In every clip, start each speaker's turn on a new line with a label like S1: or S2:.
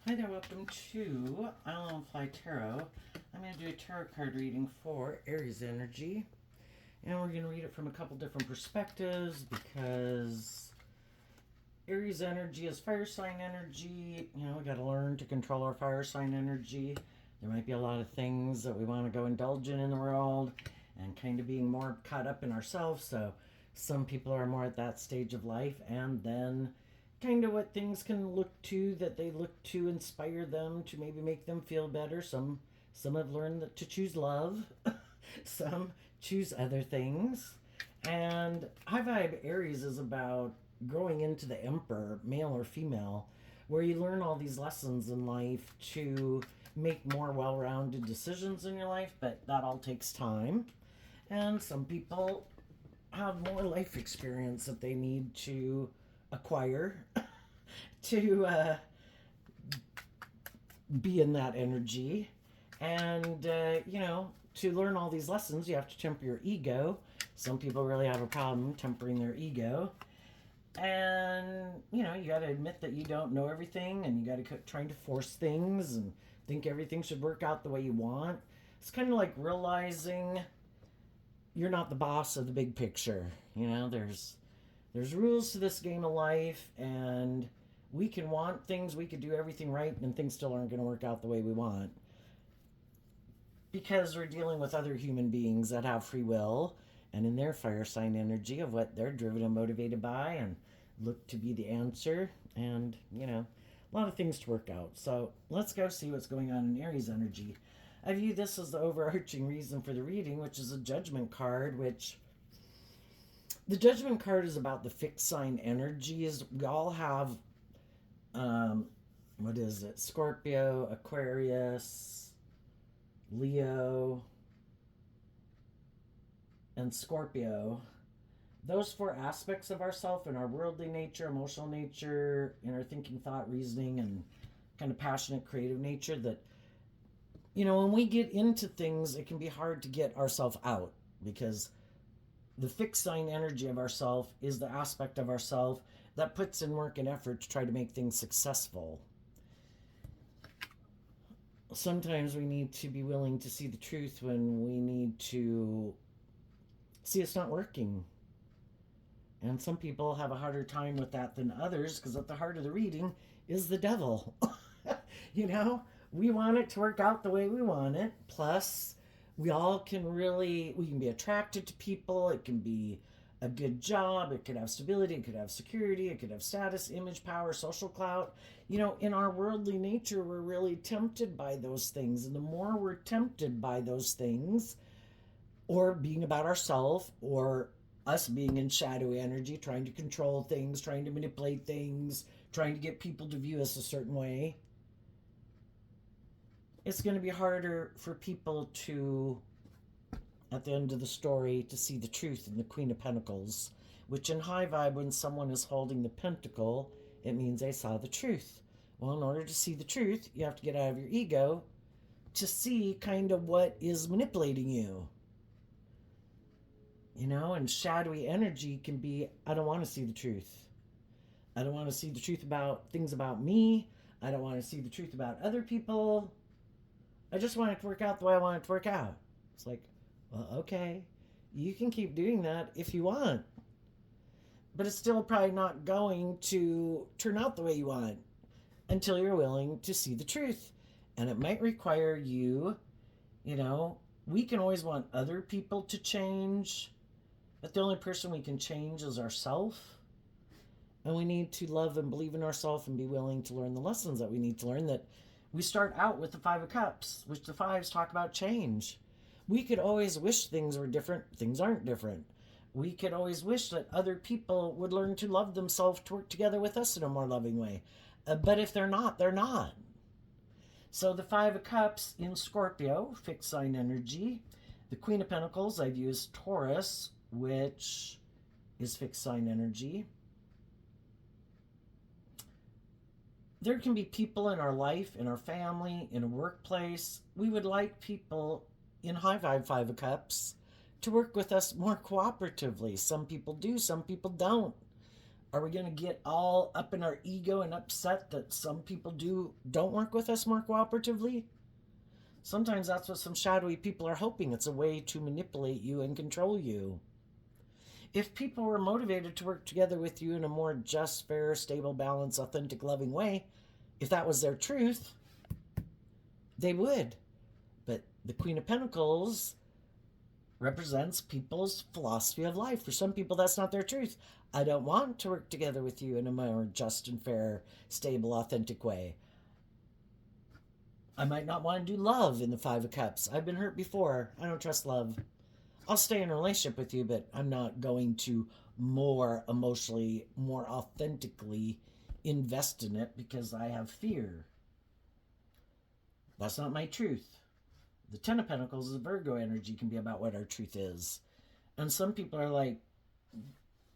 S1: Hi there, welcome to Island Fly Tarot. I'm going to do a tarot card reading for Aries energy. And we're going to read it from a couple different perspectives because Aries energy is fire sign energy. You know, we got to learn to control our fire sign energy. There might be a lot of things that we want to go indulge in the world and kind of being more caught up in ourselves. So some people are more at that stage of life, and then kind of what things can look to that they look to inspire them to maybe make them feel better. Some have learned that to choose love. Some choose other things. And high vibe Aries is about growing into the emperor, male or female, where you learn all these lessons in life to make more well-rounded decisions in your life, but that all takes time. And some people have more life experience that they need to acquire to be in that energy. And, to learn all these lessons, you have to temper your ego. Some people really have a problem tempering their ego. And, you got to admit that you don't know everything, and you got to trying to force things and think everything should work out the way you want. It's kind of like realizing you're not the boss of the big picture. There's rules to this game of life, and we can want things, we could do everything right, and things still aren't going to work out the way we want. Because we're dealing with other human beings that have free will, and in their fire sign energy of what they're driven and motivated by, and look to be the answer, and, a lot of things to work out. So let's go see what's going on in Aries energy. I view this as the overarching reason for the reading, which is a judgment card, which the judgment card is about the fixed sign energies. We all have, what is it? Scorpio, Aquarius, Leo, and Scorpio. Those four aspects of ourself in our worldly nature, emotional nature, in our thinking, thought, reasoning, and kind of passionate, creative nature that, when we get into things, it can be hard to get ourselves out because the fixed sign energy of ourself is the aspect of ourself that puts in work and effort to try to make things successful. Sometimes we need to be willing to see the truth when we need to see it's not working. And some people have a harder time with that than others because at the heart of the reading is the devil. We want it to work out the way we want it. Plus, we can be attracted to people. It can be a good job. It could have stability. It could have security. It could have status, image, power, social clout. In our worldly nature, we're really tempted by those things. And the more we're tempted by those things, or being about ourselves, or us being in shadowy energy, trying to control things, trying to manipulate things, trying to get people to view us a certain way, it's going to be harder for people to, at the end of the story, to see the truth in the Queen of Pentacles, which in high vibe, when someone is holding the pentacle, it means they saw the truth. Well, in order to see the truth, you have to get out of your ego to see kind of what is manipulating you. And shadowy energy can be, I don't want to see the truth. I don't want to see the truth about things about me. I don't want to see the truth about other people. I just want it to work out the way I want it to work out. It's like, well, okay, you can keep doing that if you want. But it's still probably not going to turn out the way you want until you're willing to see the truth. And it might require you, we can always want other people to change, but the only person we can change is ourselves. And we need to love and believe in ourselves and be willing to learn the lessons that we need to learn. That we start out with the Five of Cups, which the fives talk about change. We could always wish things were different. Things aren't different. We could always wish that other people would learn to love themselves, to work together with us in a more loving way. But if they're not, they're not. So the Five of Cups in Scorpio, fixed sign energy. The Queen of Pentacles I view as Taurus, which is fixed sign energy. There can be people in our life, in our family, in a workplace. We would like people in high vibe Five of Cups to work with us more cooperatively. Some people do, some people don't. Are we going to get all up in our ego and upset that some people don't work with us more cooperatively? Sometimes that's what some shadowy people are hoping. It's a way to manipulate you and control you. If people were motivated to work together with you in a more just, fair, stable, balanced, authentic, loving way, if that was their truth, they would. But the Queen of Pentacles represents people's philosophy of life. For some people, that's not their truth. I don't want to work together with you in a more just and fair, stable, authentic way. I might not want to do love in the Five of Cups. I've been hurt before. I don't trust love. I'll stay in a relationship with you, but I'm not going to more emotionally, more authentically invest in it because I have fear. That's not my truth. The Ten of Pentacles, the Virgo energy, can be about what our truth is. And some people are like,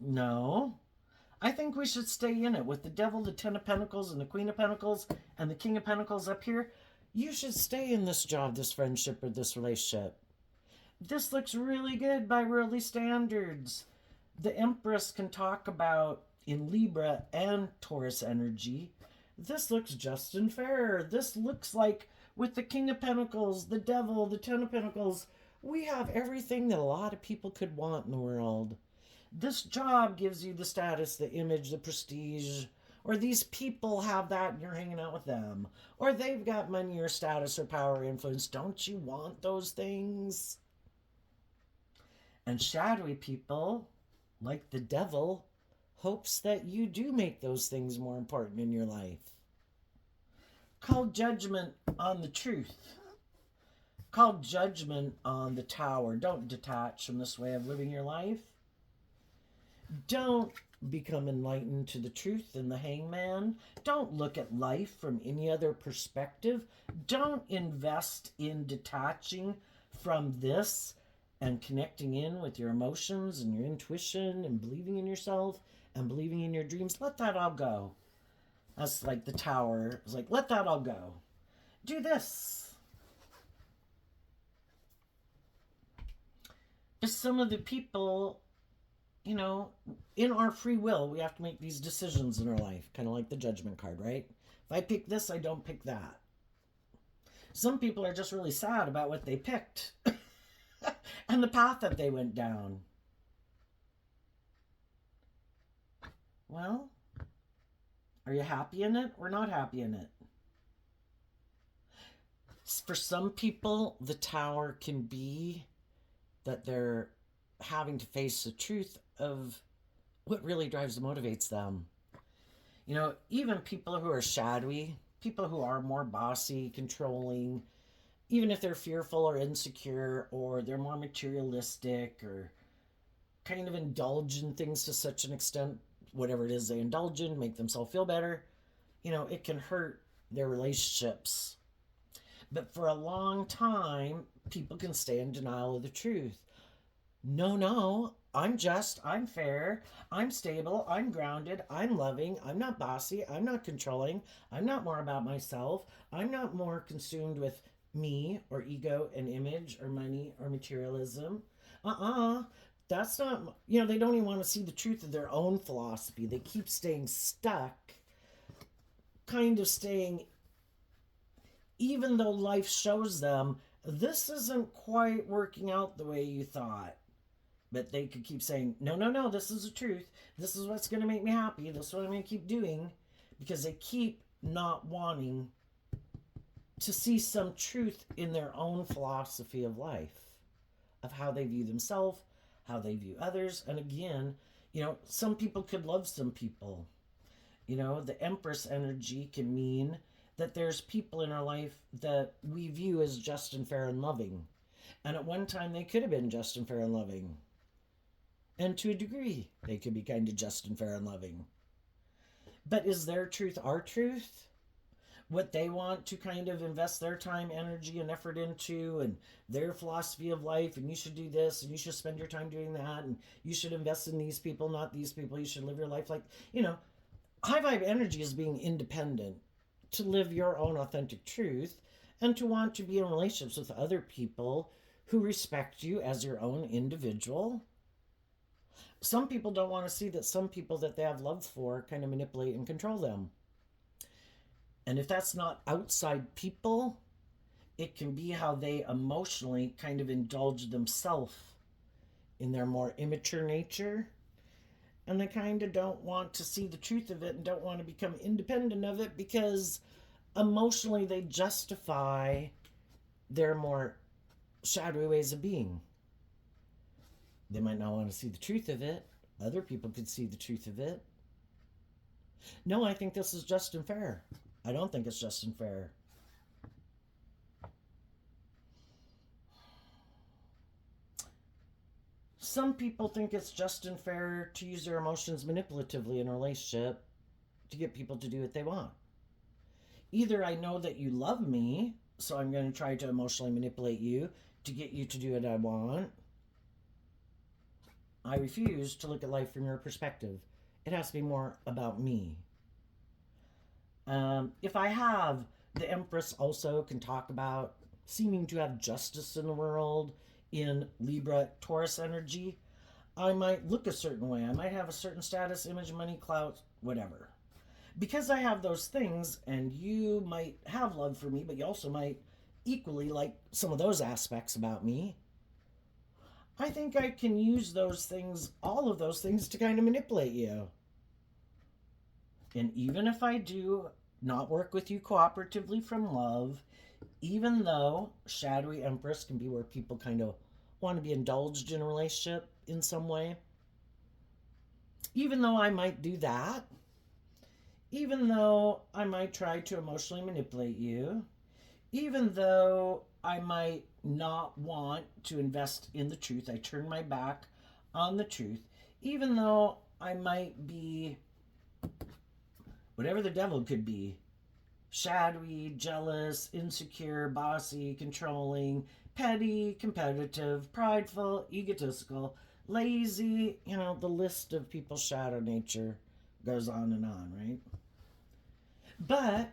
S1: no, I think we should stay in it. With the Devil, the Ten of Pentacles, and the Queen of Pentacles, and the King of Pentacles up here, you should stay in this job, this friendship, or this relationship. This looks really good by worldly standards. The Empress can talk about, in Libra and Taurus energy, this looks just and fair. This looks like, with the King of Pentacles, the Devil, the Ten of Pentacles, we have everything that a lot of people could want in the world. This job gives you the status, the image, the prestige, or these people have that and you're hanging out with them, or they've got money or status or power or influence. Don't you want those things? And shadowy people, like the Devil, hopes that you do make those things more important in your life. Call judgment on the truth. Call judgment on the Tower. Don't detach from this way of living your life. Don't become enlightened to the truth and the Hangman. Don't look at life from any other perspective. Don't invest in detaching from this and connecting in with your emotions and your intuition and believing in yourself and believing in your dreams. Let that all go. That's like the Tower. It's like, let that all go. Do this. But some of the people, you know, in our free will, we have to make these decisions in our life. Kind of like the Judgment card, right? If I pick this, I don't pick that. Some people are just really sad about what they picked and the path that they went down. Well, are you happy in it or not happy in it? For some people, the Tower can be that they're having to face the truth of what really drives and motivates them. You know, even people who are shadowy, people who are more bossy, controlling, even if they're fearful or insecure, or they're more materialistic or kind of indulge in things to such an extent, whatever it is they indulge in, make themselves feel better, you know, it can hurt their relationships. But for a long time, people can stay in denial of the truth. No, I'm just, I'm fair, I'm stable, I'm grounded, I'm loving, I'm not bossy, I'm not controlling, I'm not more about myself, I'm not more consumed with me or ego and image or money or materialism. That's not, you know, they don't even want to see the truth of their own philosophy. They keep staying stuck, kind of staying, even though life shows them this isn't quite working out the way you thought. But they could keep saying, no, this is the truth. This is what's going to make me happy. This is what I'm going to keep doing. Because they keep not wanting to see some truth in their own philosophy of life, of how they view themselves, how they view others. And again, you know, some people could love some people. You know, the Empress energy can mean that there's people in our life that we view as just and fair and loving. And at one time they could have been just and fair and loving. And to a degree, they could be kind of just and fair and loving. But is their truth our truth? What they want to kind of invest their time, energy, and effort into, and their philosophy of life, and you should do this, and you should spend your time doing that, and you should invest in these people, not these people. You should live your life like, you know, high vibe energy is being independent, to live your own authentic truth, and to want to be in relationships with other people who respect you as your own individual. Some people don't want to see that some people that they have love for kind of manipulate and control them. And if that's not outside people, it can be how they emotionally kind of indulge themselves in their more immature nature. And they kind of don't want to see the truth of it and don't want to become independent of it because emotionally they justify their more shadowy ways of being. They might not want to see the truth of it. Other people could see the truth of it. No, I think this is just and fair. I don't think it's just and fair. Some people think it's just and fair to use their emotions manipulatively in a relationship to get people to do what they want. Either I know that you love me, so I'm going to try to emotionally manipulate you to get you to do what I want. I refuse to look at life from your perspective. It has to be more about me. If I have the Empress also can talk about seeming to have justice in the world in Libra Taurus energy, I might look a certain way. I might have a certain status, image, money, clout, whatever. Because I have those things, and you might have love for me, but you also might equally like some of those aspects about me. I think I can use those things, all of those things, to kind of manipulate you. And even if I do not work with you cooperatively from love, even though shadowy Empress can be where people kind of want to be indulged in a relationship in some way, even though I might do that, even though I might try to emotionally manipulate you, even though I might not want to invest in the truth, I turn my back on the truth, even though I might be whatever the devil could be, shadowy, jealous, insecure, bossy, controlling, petty, competitive, prideful, egotistical, lazy, the list of people's shadow nature goes on, right? But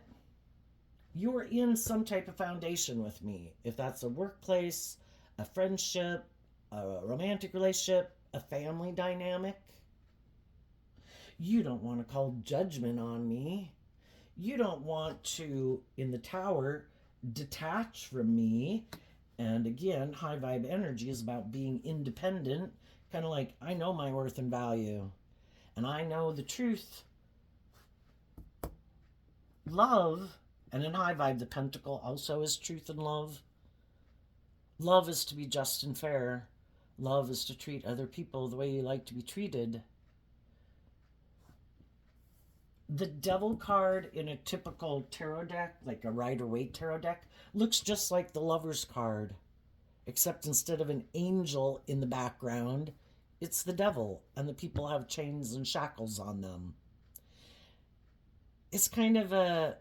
S1: you're in some type of foundation with me. If that's a workplace, a friendship, a romantic relationship, a family dynamic, you don't want to call judgment on me. You don't want to, in the tower, detach from me. And again, high vibe energy is about being independent, kind of like I know my worth and value, and I know the truth. Love, and in high vibe, the pentacle also is truth and love. Love is to be just and fair. Love is to treat other people the way you like to be treated. The devil card in a typical tarot deck, like a Rider-Waite tarot deck, looks just like the lover's card, except instead of an angel in the background, it's the devil, and the people have chains and shackles on them. It's kind of a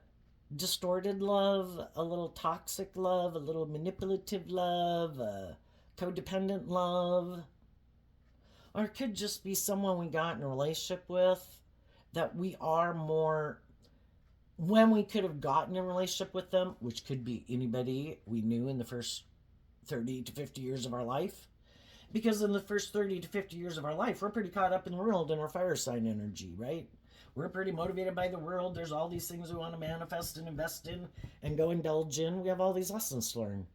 S1: distorted love, a little toxic love, a little manipulative love, a codependent love. Or it could just be someone we got in a relationship with that we are more, when we could have gotten in a relationship with them, which could be anybody we knew in the first 30 to 50 years of our life. Because in the first 30 to 50 years of our life, we're pretty caught up in the world in our fire sign energy, right? We're pretty motivated by the world. There's all these things we want to manifest and invest in and go indulge in. We have all these lessons to learn.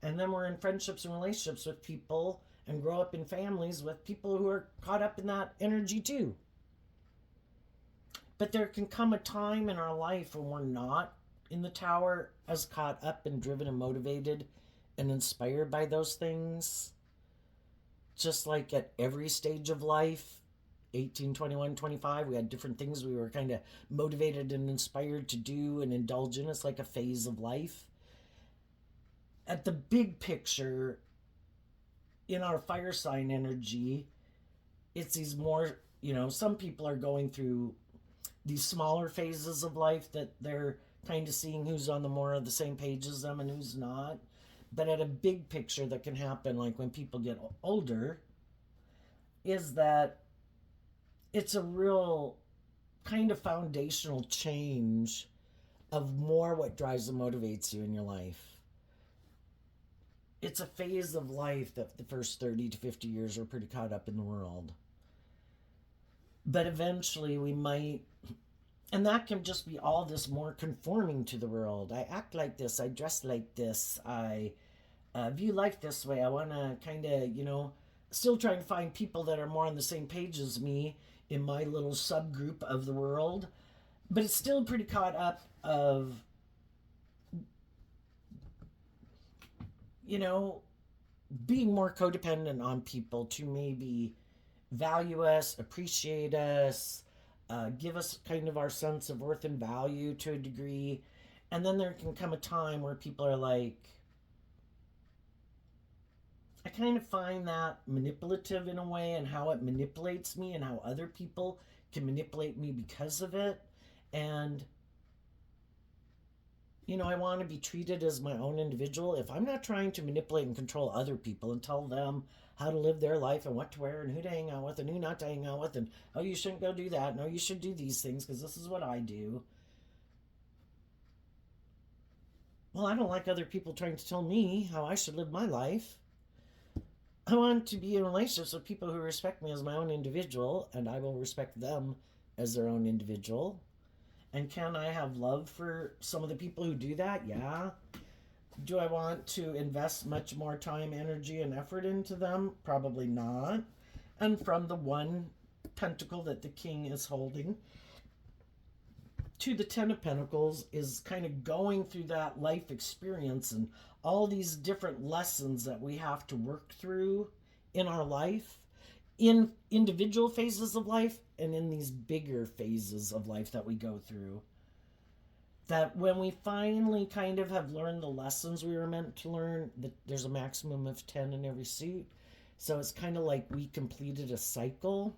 S1: And then we're in friendships and relationships with people and grow up in families with people who are caught up in that energy too. But there can come a time in our life when we're not in the tower as caught up and driven and motivated and inspired by those things. Just like at every stage of life, 18, 21, 25, we had different things we were kind of motivated and inspired to do and indulge in. It's like a phase of life. At the big picture, in our fire sign energy, it's these more, some people are going through these smaller phases of life that they're kind of seeing who's on the more of the same page as them and who's not. But at a big picture that can happen, like when people get older, is that it's a real kind of foundational change of more what drives and motivates you in your life. It's a phase of life that the first 30 to 50 years are pretty caught up in the world. But eventually we might, and that can just be all this more conforming to the world. I act like this, I dress like this, I view life this way. I want to kind of, still try to find people that are more on the same page as me in my little subgroup of the world. But it's still pretty caught up of, you know, being more codependent on people to maybe value us, appreciate us, give us kind of our sense of worth and value to a degree. And then there can come a time where people are like, I kind of find that manipulative in a way, and how it manipulates me and how other people can manipulate me because of it. And, I want to be treated as my own individual. If I'm not trying to manipulate and control other people and tell them how to live their life and what to wear and who to hang out with and who not to hang out with, and oh, you shouldn't go do that, no, you should do these things because this is what I do. Well, I don't like other people trying to tell me how I should live my life. I want to be in relationships with people who respect me as my own individual, and I will respect them as their own individual. And can I have love for some of the people who do that? Yeah. Do I want to invest much more time, energy, and effort into them? Probably not. And from the one pentacle that the king is holding to the Ten of Pentacles is kind of going through that life experience and all these different lessons that we have to work through in our life, in individual phases of life and in these bigger phases of life that we go through. That when we finally kind of have learned the lessons we were meant to learn, that there's a maximum of 10 in every suit. So it's kind of like we completed a cycle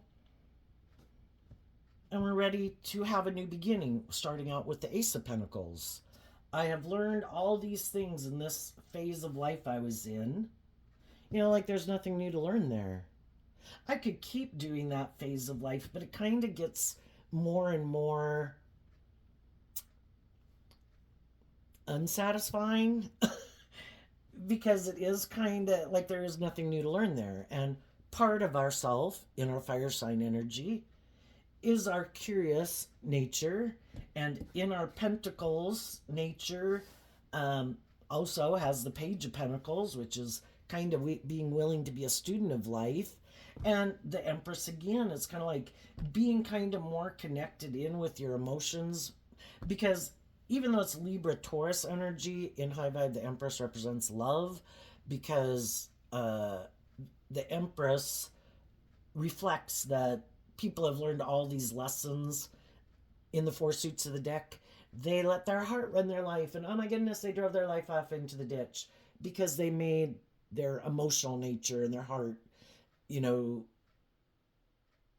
S1: and we're ready to have a new beginning, starting out with the Ace of Pentacles. I have learned all these things in this phase of life I was in. Like there's nothing new to learn there. I could keep doing that phase of life, but it kind of gets more and more unsatisfying because it is kind of like there is nothing new to learn there. And part of ourself in our fire sign energy is our curious nature, and in our pentacles nature also has the Page of Pentacles, which is kind of being willing to be a student of life. And the Empress, again, it's kind of like being kind of more connected in with your emotions, because even though it's Libra Taurus energy, in high vibe the Empress represents love, because the Empress reflects that people have learned all these lessons in the four suits of the deck. They let their heart run their life, and oh my goodness, they drove their life off into the ditch because they made their emotional nature and their heart,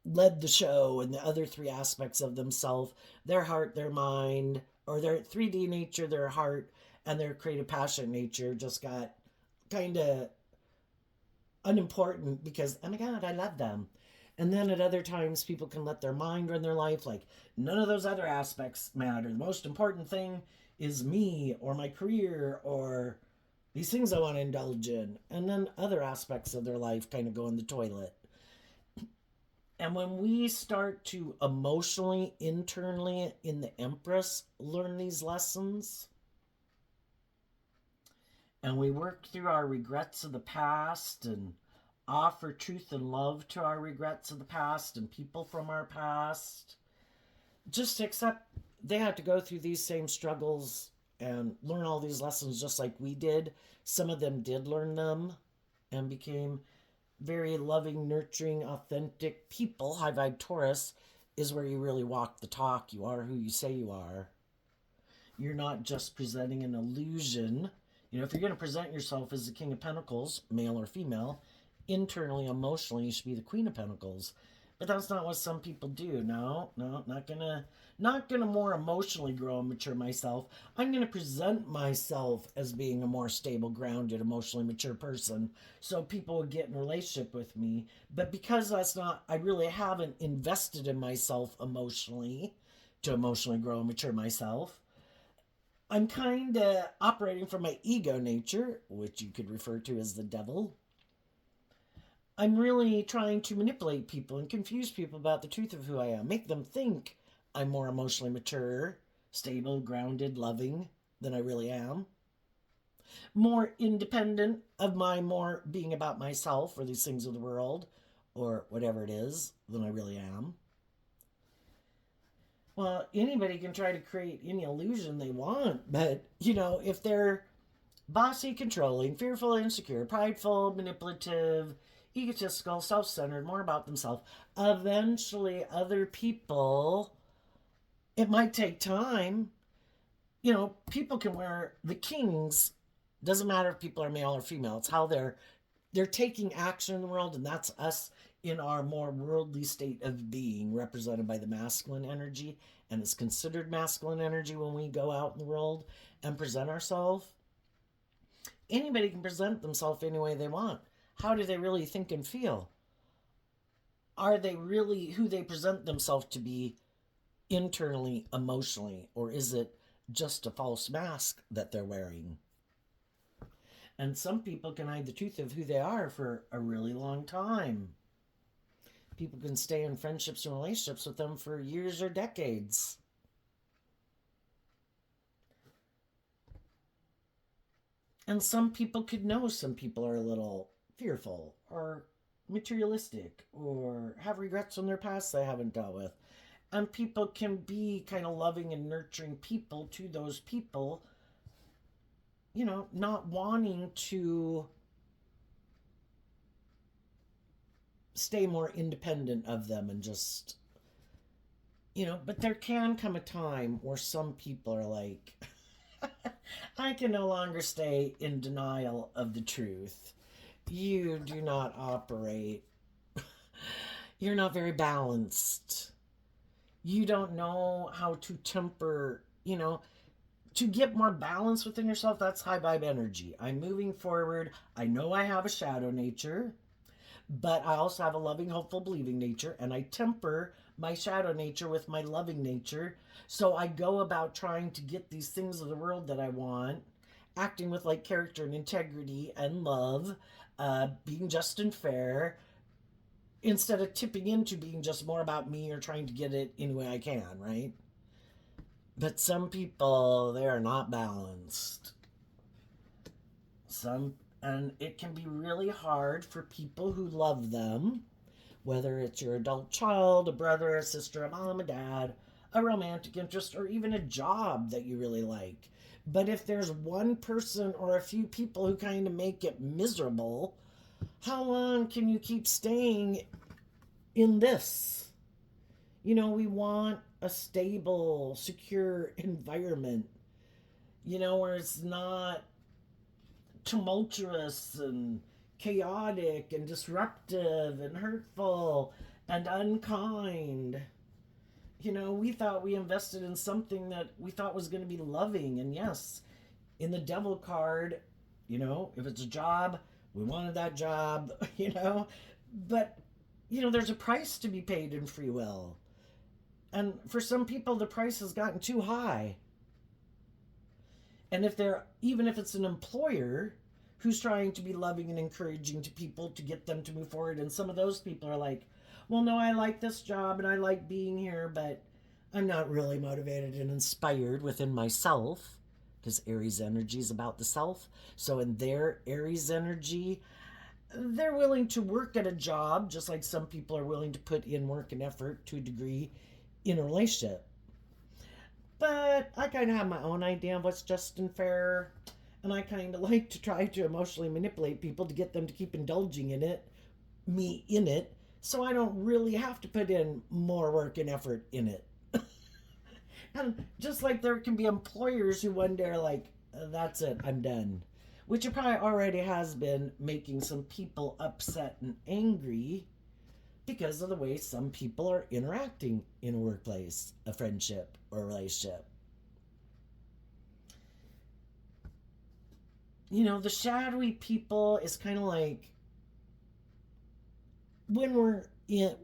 S1: led the show, and the other three aspects of themselves, their heart, their mind, or their 3D nature, their heart, and their creative passion nature just got kind of unimportant because, oh my God, I love them. And then at other times, people can let their mind run their life. Like, none of those other aspects matter. The most important thing is me or my career or these things I want to indulge in. And then other aspects of their life kind of go in the toilet. And when we start to emotionally, internally, in the Empress, learn these lessons, and we work through our regrets of the past and offer truth and love to our regrets of the past and people from our past, just accept they had to go through these same struggles and learn all these lessons just like we did. Some of them did learn them and became very loving, nurturing, authentic people. High vibe Taurus is where you really walk the talk. You are who you say you are. You're not just presenting an illusion. If you're going to present yourself as the King of Pentacles, male or female, internally, emotionally, you should be the Queen of Pentacles. But that's not what some people do. No, not gonna more emotionally grow and mature myself. I'm gonna present myself as being a more stable, grounded, emotionally mature person, so people would get in a relationship with me. But because I really haven't invested in myself emotionally to emotionally grow and mature myself. I'm kind of operating from my ego nature, which you could refer to as the devil. I'm really trying to manipulate people and confuse people about the truth of who I am, make them think I'm more emotionally mature, stable, grounded, loving than I really am, more independent of my more being about myself or these things of the world or whatever it is than I really am. Well, anybody can try to create any illusion they want, but if they're bossy, controlling, fearful, insecure, prideful, manipulative, egotistical, self centered, more about themselves, eventually other people, it might take time. People can wear the kings. Doesn't matter if people are male or female. It's how they're taking action in the world, and that's us in our more worldly state of being, represented by the masculine energy, and it's considered masculine energy when we go out in the world and present ourselves. Anybody can present themselves any way they want. How do they really think and feel? Are they really who they present themselves to be internally, emotionally, or is it just a false mask that they're wearing? And some people can hide the truth of who they are for a really long time. People can stay in friendships and relationships with them for years or decades. And some people could know some people are a little fearful or materialistic or have regrets from their past they haven't dealt with. And people can be kind of loving and nurturing people to those people, not wanting to stay more independent of them and just, but there can come a time where some people are like, I can no longer stay in denial of the truth. You do not operate. You're not very balanced. You don't know how to temper, to get more balance within yourself. That's high vibe energy. I'm moving forward. I know I have a shadow nature, but I also have a loving, hopeful, believing nature, and I temper my shadow nature with my loving nature. So I go about trying to get these things of the world that I want, acting with like character and integrity and love, being just and fair, instead of tipping into being just more about me or trying to get it any way I can, right? But some people, they are not balanced. And it can be really hard for people who love them, whether it's your adult child, a brother, a sister, a mom, a dad, a romantic interest, or even a job that you really like. But if there's one person or a few people who kind of make it miserable, how long can you keep staying in this? We want a stable, secure environment, where it's not tumultuous and chaotic and disruptive and hurtful and unkind. We thought we invested in something that we thought was going to be loving. And yes, in the devil card, if it's a job, we wanted that job, But, there's a price to be paid in free will. And for some people, the price has gotten too high. And even if it's an employer who's trying to be loving and encouraging to people to get them to move forward, and some of those people are like, well, no, I like this job and I like being here, but I'm not really motivated and inspired within myself, because Aries energy is about the self. So in their Aries energy, they're willing to work at a job just like some people are willing to put in work and effort to a degree in a relationship. But I kind of have my own idea of what's just and fair. And I kind of like to try to emotionally manipulate people to get them to keep indulging in it, me in it, so I don't really have to put in more work and effort in it. And just like there can be employers who one day are like, that's it, I'm done. Which it probably already has been making some people upset and angry because of the way some people are interacting in a workplace, a friendship, or a relationship. The shadowy people is kind of like when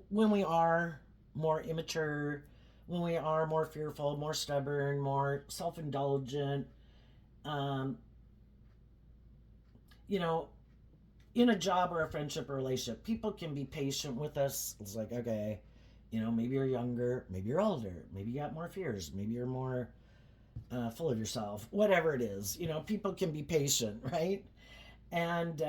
S1: we are more immature, when we are more fearful, more stubborn, more self-indulgent, um, you know, in a job or a friendship or relationship, people can be patient with us. It's like, okay, maybe you're younger, maybe you're older, maybe you got more fears, maybe you're more full of yourself, whatever it is. People can be patient, right? And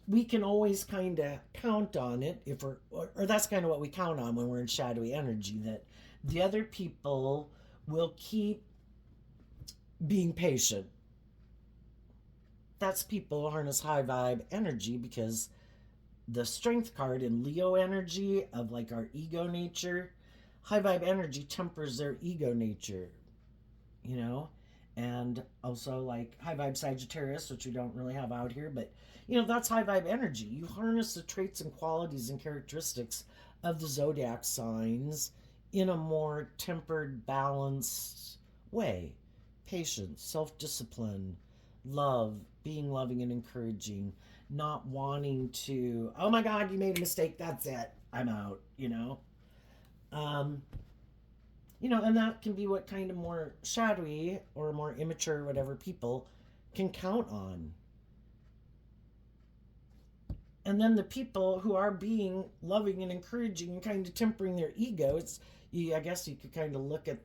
S1: we can always kind of count on it if or that's kind of what we count on when we're in shadowy energy, that the other people will keep being patient. That's people who harness high vibe energy, because the strength card in Leo energy of like our ego nature, high vibe energy tempers their ego nature, you know? And also like high vibe Sagittarius, which we don't really have out here, but that's high vibe energy. You harness the traits and qualities and characteristics of the zodiac signs in a more tempered, balanced way. Patience, self discipline, love, being loving and encouraging, not wanting to, oh my God, you made a mistake, that's it, I'm out, Um, and that can be what kind of more shadowy or more immature, whatever, people can count on. And then the people who are being loving and encouraging and kind of tempering their ego, I guess you could kind of look at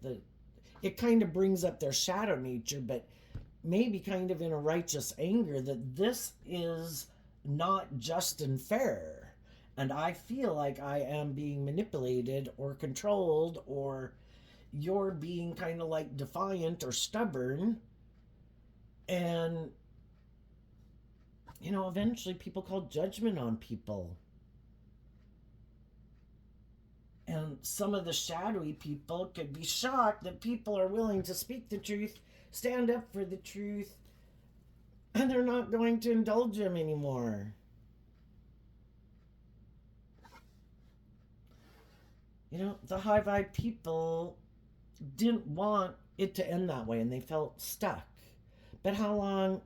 S1: it kind of brings up their shadow nature, but maybe kind of in a righteous anger that this is not just and fair. And I feel like I am being manipulated or controlled, or you're being kind of like defiant or stubborn. And, eventually people call judgment on people. And some of the shadowy people could be shocked that people are willing to speak the truth, stand up for the truth, and they're not going to indulge them anymore. The high vibe people didn't want it to end that way, and they felt stuck. But how long?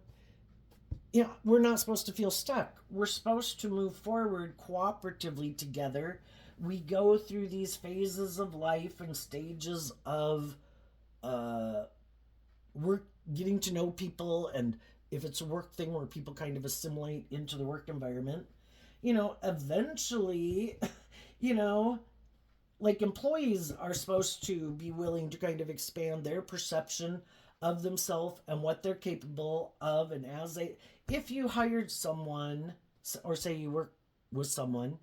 S1: We're not supposed to feel stuck. We're supposed to move forward cooperatively together. We go through these phases of life and stages of work, getting to know people, and if it's a work thing where people kind of assimilate into the work environment, eventually, you know, like employees are supposed to be willing to kind of expand their perception of themselves and what they're capable of. And if you hired someone, or say you work with someone,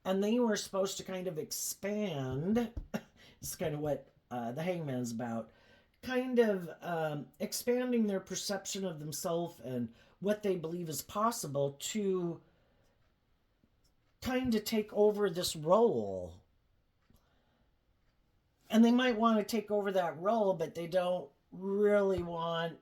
S1: and they were supposed to kind of expand, it's kind of what the hangman is about, kind of expanding their perception of themselves and what they believe is possible to kind of take over this role. And they might want to take over that role, but they don't really want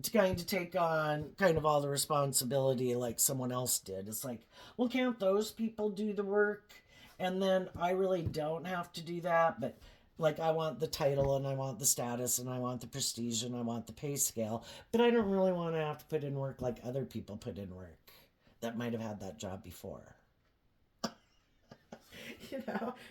S1: to kind of take on kind of all the responsibility like someone else did. It's like, well, can't those people do the work? And then I really don't have to do that, but like I want the title and I want the status and I want the prestige and I want the pay scale, but I don't really want to have to put in work like other people put in work that might have had that job before.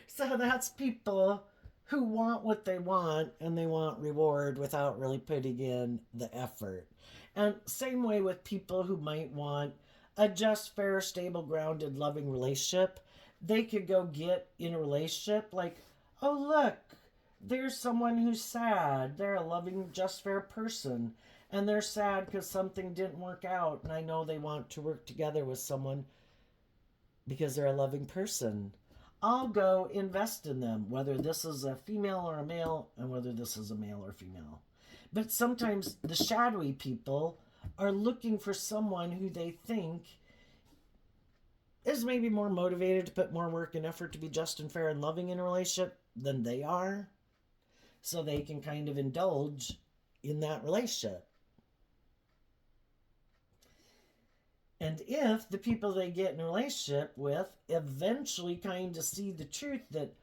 S1: So that's people who want what they want and they want reward without really putting in the effort. And same way with people who might want a just, fair, stable, grounded, loving relationship. They could go get in a relationship like, oh, look, there's someone who's sad. They're a loving, just, fair person. And they're sad because something didn't work out. And I know they want to work together with someone because they're a loving person. I'll go invest in them, whether this is a female or a male, and whether this is a male or female. But sometimes the shadowy people are looking for someone who they think is maybe more motivated to put more work and effort to be just and fair and loving in a relationship than they are, so they can kind of indulge in that relationship. And if the people they get in a relationship with eventually kind of see the truth that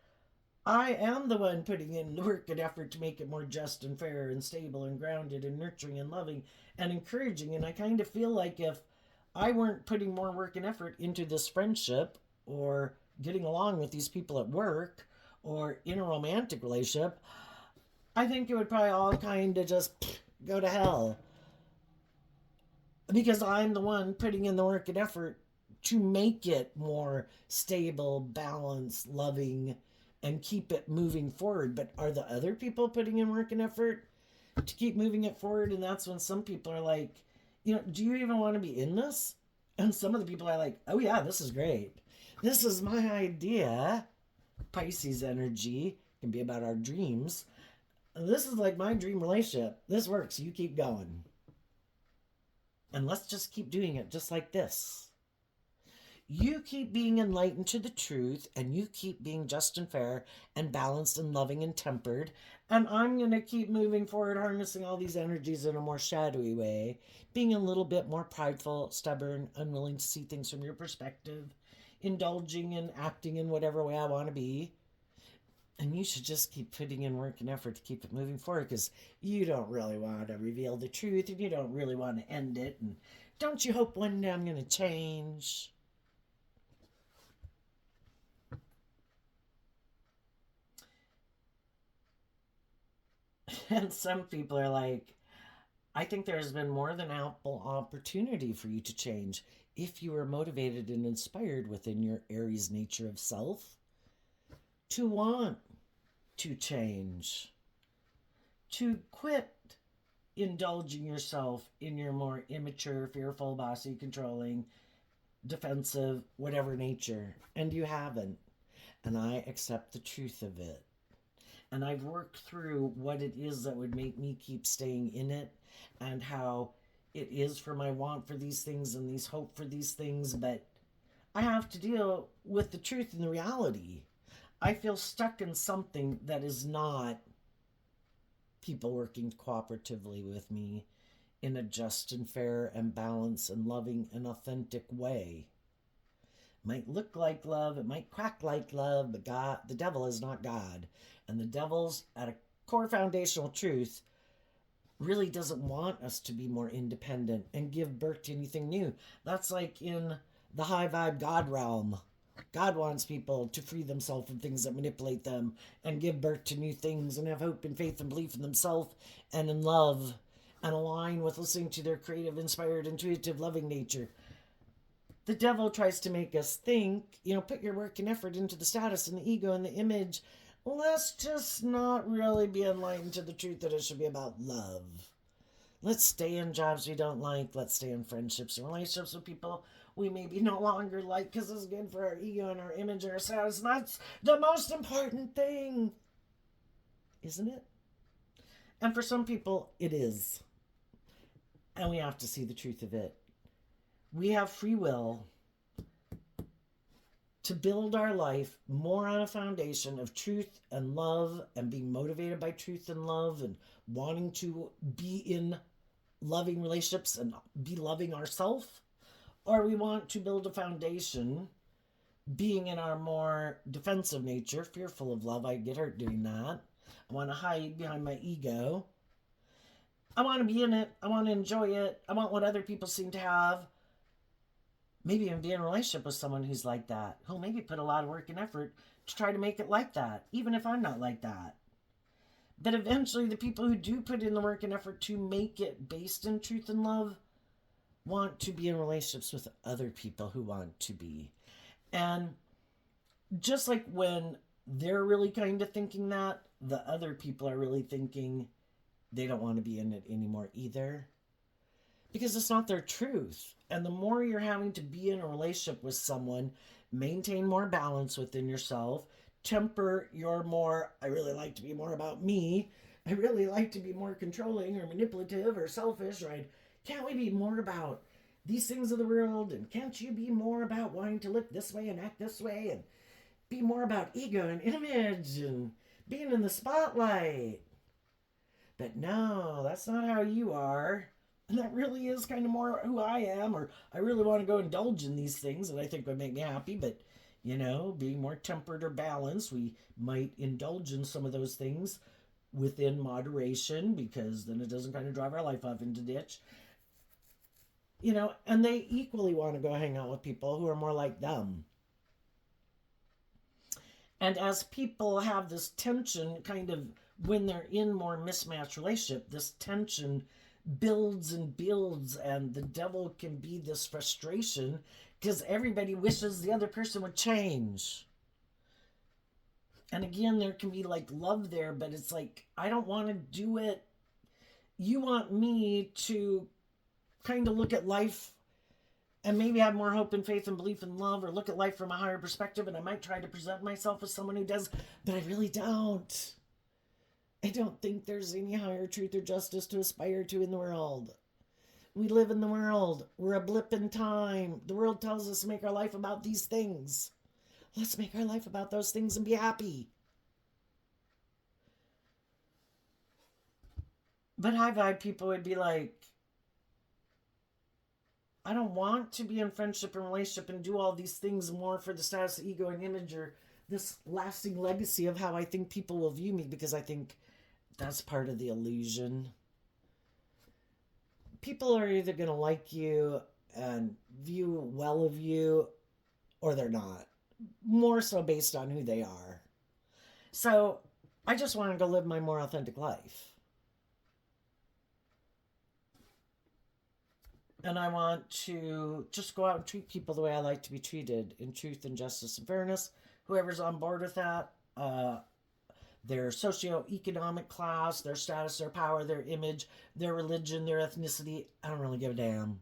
S1: I am the one putting in work and effort to make it more just and fair and stable and grounded and nurturing and loving and encouraging, and I kind of feel like if I weren't putting more work and effort into this friendship or getting along with these people at work or in a romantic relationship, I think it would probably all kind of just go to hell. because I'm the one putting in the work and effort to make it more stable, balanced, loving, and keep it moving forward. But are the other people putting in work and effort to keep moving it forward? And that's when some people are like, do you even want to be in this? And some of the people are like, oh yeah, this is great. This is my idea. Pisces energy can be about our dreams. This is like my dream relationship. This works. You keep going. And let's just keep doing it just like this. You keep being enlightened to the truth, and you keep being just and fair and balanced and loving and tempered. And I'm going to keep moving forward, harnessing all these energies in a more shadowy way, being a little bit more prideful, stubborn, unwilling to see things from your perspective, indulging and acting in whatever way I want to be. And you should just keep putting in work and effort to keep it moving forward, because you don't really want to reveal the truth and you don't really want to end it. And don't you hope one day I'm going to change? And some people are like, I think there's been more than ample opportunity for you to change if you are motivated and inspired within your Aries nature of self to want to change, to quit indulging yourself in your more immature, fearful, bossy, controlling, defensive, whatever nature. And you haven't. And I accept the truth of it. And I've worked through what it is that would make me keep staying in it, and how it is for my want for these things and these hope for these things. But I have to deal with the truth and the reality. I feel stuck in something that is not people working cooperatively with me in a just and fair and balanced and loving and authentic way. It might look like love, it might quack like love, but God, the devil is not God. And the devil's, at a core foundational truth, really doesn't want us to be more independent and give birth to anything new. That's like in the high vibe God realm. God wants people to free themselves from things that manipulate them and give birth to new things and have hope and faith and belief in themselves and in love and align with listening to their creative, inspired, intuitive, loving nature. The devil tries to make us think, put your work and effort into the status and the ego and the image. Let's just not really be enlightened to the truth that it should be about love. Let's stay in jobs we don't like. Let's stay in friendships and relationships with people we maybe no longer like because it's good for our ego and our image and our status. And that's the most important thing, isn't it? And for some people, it is. And we have to see the truth of it. We have free will to build our life more on a foundation of truth and love, and being motivated by truth and love, and wanting to be in loving relationships and be loving ourselves. Or we want to build a foundation being in our more defensive nature, fearful of love. I get hurt doing that. I want to hide behind my ego. I want to be in it. I want to enjoy it. I want what other people seem to have. Maybe even be in a relationship with someone who's like that, who'll maybe put a lot of work and effort to try to make it like that, even if I'm not like that. But eventually, the people who do put in the work and effort to make it based in truth and love want to be in relationships with other people who want to be. And just like when they're really kind of thinking that, the other people are really thinking they don't want to be in it anymore either, because it's not their truth. And the more you're having to be in a relationship with someone, maintain more balance within yourself, temper your more, I really like to be more about me, I really like to be more controlling or manipulative or selfish, or can't we be more about these things of the world? And can't you be more about wanting to look this way and act this way, and be more about ego and image and being in the spotlight? But no, that's not how you are. And that really is kind of more who I am, or I really want to go indulge in these things that I think would make me happy. But, being more tempered or balanced, we might indulge in some of those things within moderation, because then it doesn't kind of drive our life off into the ditch. And they equally want to go hang out with people who are more like them. And as people have this tension kind of when they're in more mismatched relationship, this tension builds and builds, and the devil can be this frustration because everybody wishes the other person would change. And again, there can be like love there, but it's like, I don't want to do it. You want me to kind of look at life and maybe have more hope and faith and belief and love, or look at life from a higher perspective, and I might try to present myself as someone who does, but I really don't. I don't think there's any higher truth or justice to aspire to in the world. We live in the world. We're a blip in time. The world tells us to make our life about these things. Let's make our life about those things and be happy. But high vibe people would be like, I don't want to be in friendship and relationship and do all these things more for the status, ego, and image, or this lasting legacy of how I think people will view me, because I think that's part of the illusion. People are either going to like you and view well of you, or they're not. More so based on who they are. So I just want to go live my more authentic life. And I want to just go out and treat people the way I like to be treated, in truth and justice and fairness. Whoever's on board with that, their socioeconomic class, their status, their power, their image, their religion, their ethnicity, I don't really give a damn.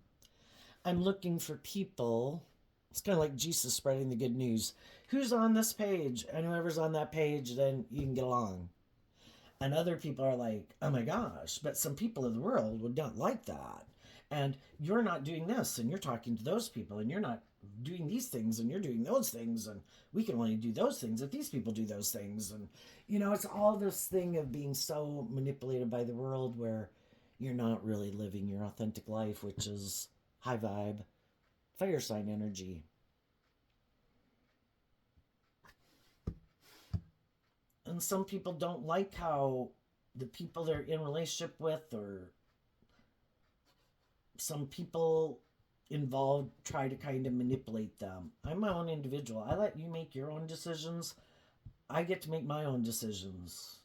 S1: I'm looking for people. It's kind of like Jesus spreading the good news. Who's on this page? And whoever's on that page, then you can get along. And other people are like, oh my gosh, but some people in the world would not like that. And you're not doing this, and you're talking to those people, and you're not doing these things, and you're doing those things, and we can only do those things if these people do those things. And, it's all this thing of being so manipulated by the world, where you're not really living your authentic life, which is high vibe, fire sign energy. And some people don't like how the people they're in relationship with, or some people involved, try to kind of manipulate them. I'm my own individual. I let you make your own decisions. I get to make my own decisions.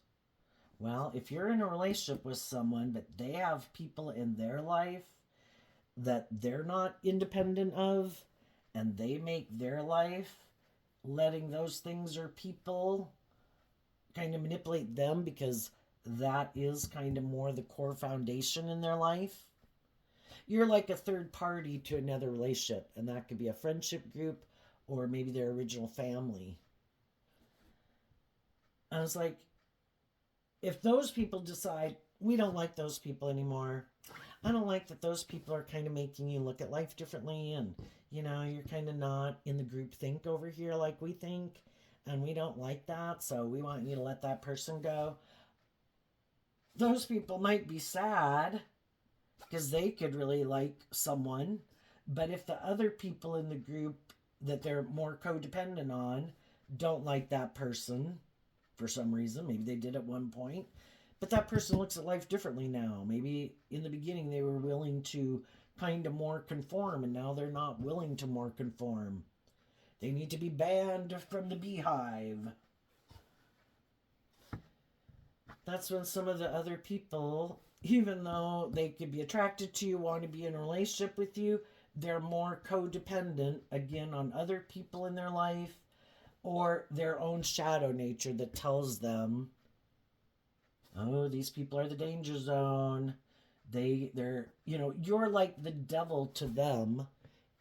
S1: Well, if you're in a relationship with someone, but they have people in their life that they're not independent of, and they make their life letting those things or people kind of manipulate them, because that is kind of more the core foundation in their life. You're like a third party to another relationship, and that could be a friendship group or maybe their original family. I was like, if those people decide we don't like those people anymore, I don't like that those people are kind of making you look at life differently, and you're kind of not in the group think over here like we think, and we don't like that, so we want you to let that person go. Those people might be sad because they could really like someone, but if the other people in the group that they're more codependent on don't like that person for some reason, maybe they did at one point, but that person looks at life differently now. Maybe in the beginning they were willing to kind of more conform, and now they're not willing to more conform. They need to be banned from the beehive. That's when some of the other people, even though they could be attracted to you, want to be in a relationship with you, they're more codependent, again, on other people in their life, or their own shadow nature that tells them, oh, these people are the danger zone. They're, you're like the devil to them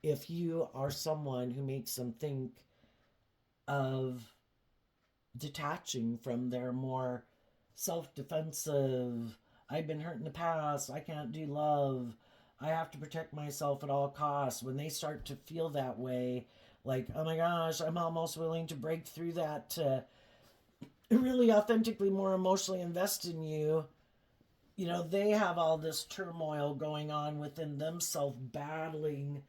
S1: if you are someone who makes them think of detaching from their more self-defensive, I've been hurt in the past, I can't do love, I have to protect myself at all costs. When they start to feel that way, like, oh my gosh, I'm almost willing to break through that to really authentically more emotionally invest in you, they have all this turmoil going on within themselves, battling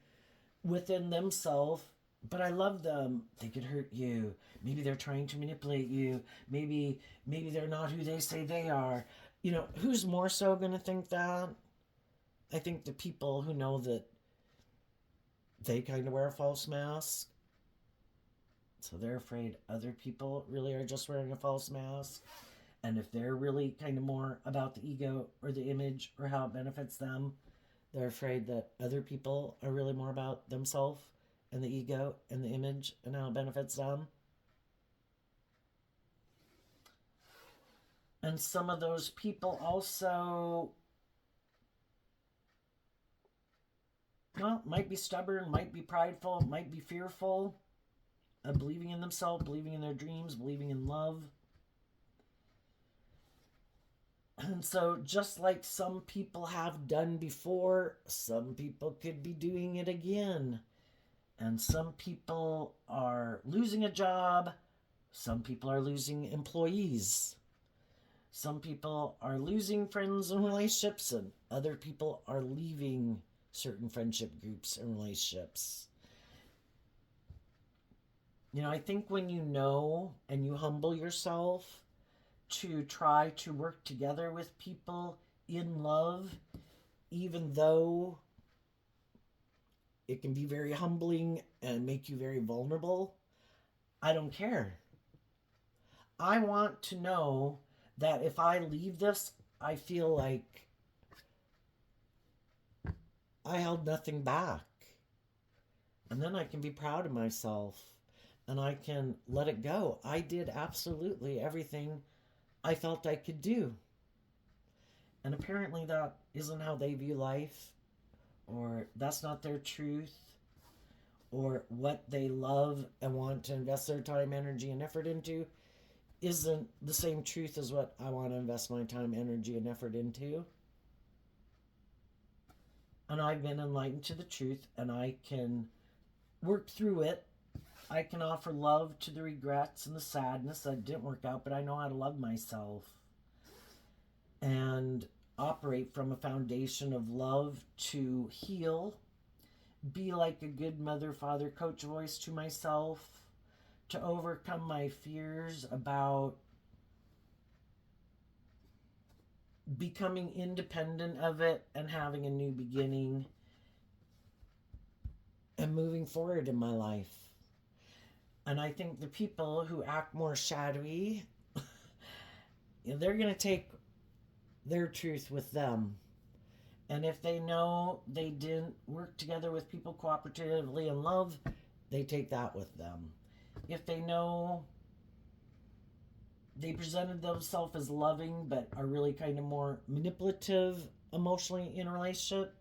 S1: within themselves. But I love them. They could hurt you. Maybe they're trying to manipulate you. Maybe they're not who they say they are. Who's more so going to think that? I think the people who know that they kind of wear a false mask. So they're afraid other people really are just wearing a false mask. And if they're really kind of more about the ego or the image or how it benefits them, they're afraid that other people are really more about themselves and the ego and the image and how it benefits them. And some of those people also, well, might be stubborn, might be prideful, might be fearful of believing in themselves, believing in their dreams, believing in love. And so, just like some people have done before, some people could be doing it again. And some people are losing a job, some people are losing employees, some people are losing friends and relationships, and other people are leaving certain friendship groups and relationships. You know, I think when you know and you humble yourself to try to work together with people in love, even though it can be very humbling and make you very vulnerable, I don't care. I want to know that if I leave this, I feel like I held nothing back. And then I can be proud of myself and I can let it go. I did absolutely everything I felt I could do. And apparently that isn't how they view life, or that's not their truth, or what they love and want to invest their time, energy, and effort into isn't the same truth as what I want to invest my time, energy, and effort into. And I've been enlightened to the truth, and I can work through it. I can offer love to the regrets and the sadness that didn't work out, but I know how to love myself and operate from a foundation of love to heal, be like a good mother, father, coach voice to myself, to overcome my fears about becoming independent of it and having a new beginning and moving forward in my life. And I think the people who act more shadowy, they're going to take their truth with them. And if they know they didn't work together with people cooperatively in love, they take that with them. If they know they presented themselves as loving but are really kind of more manipulative emotionally in a relationship,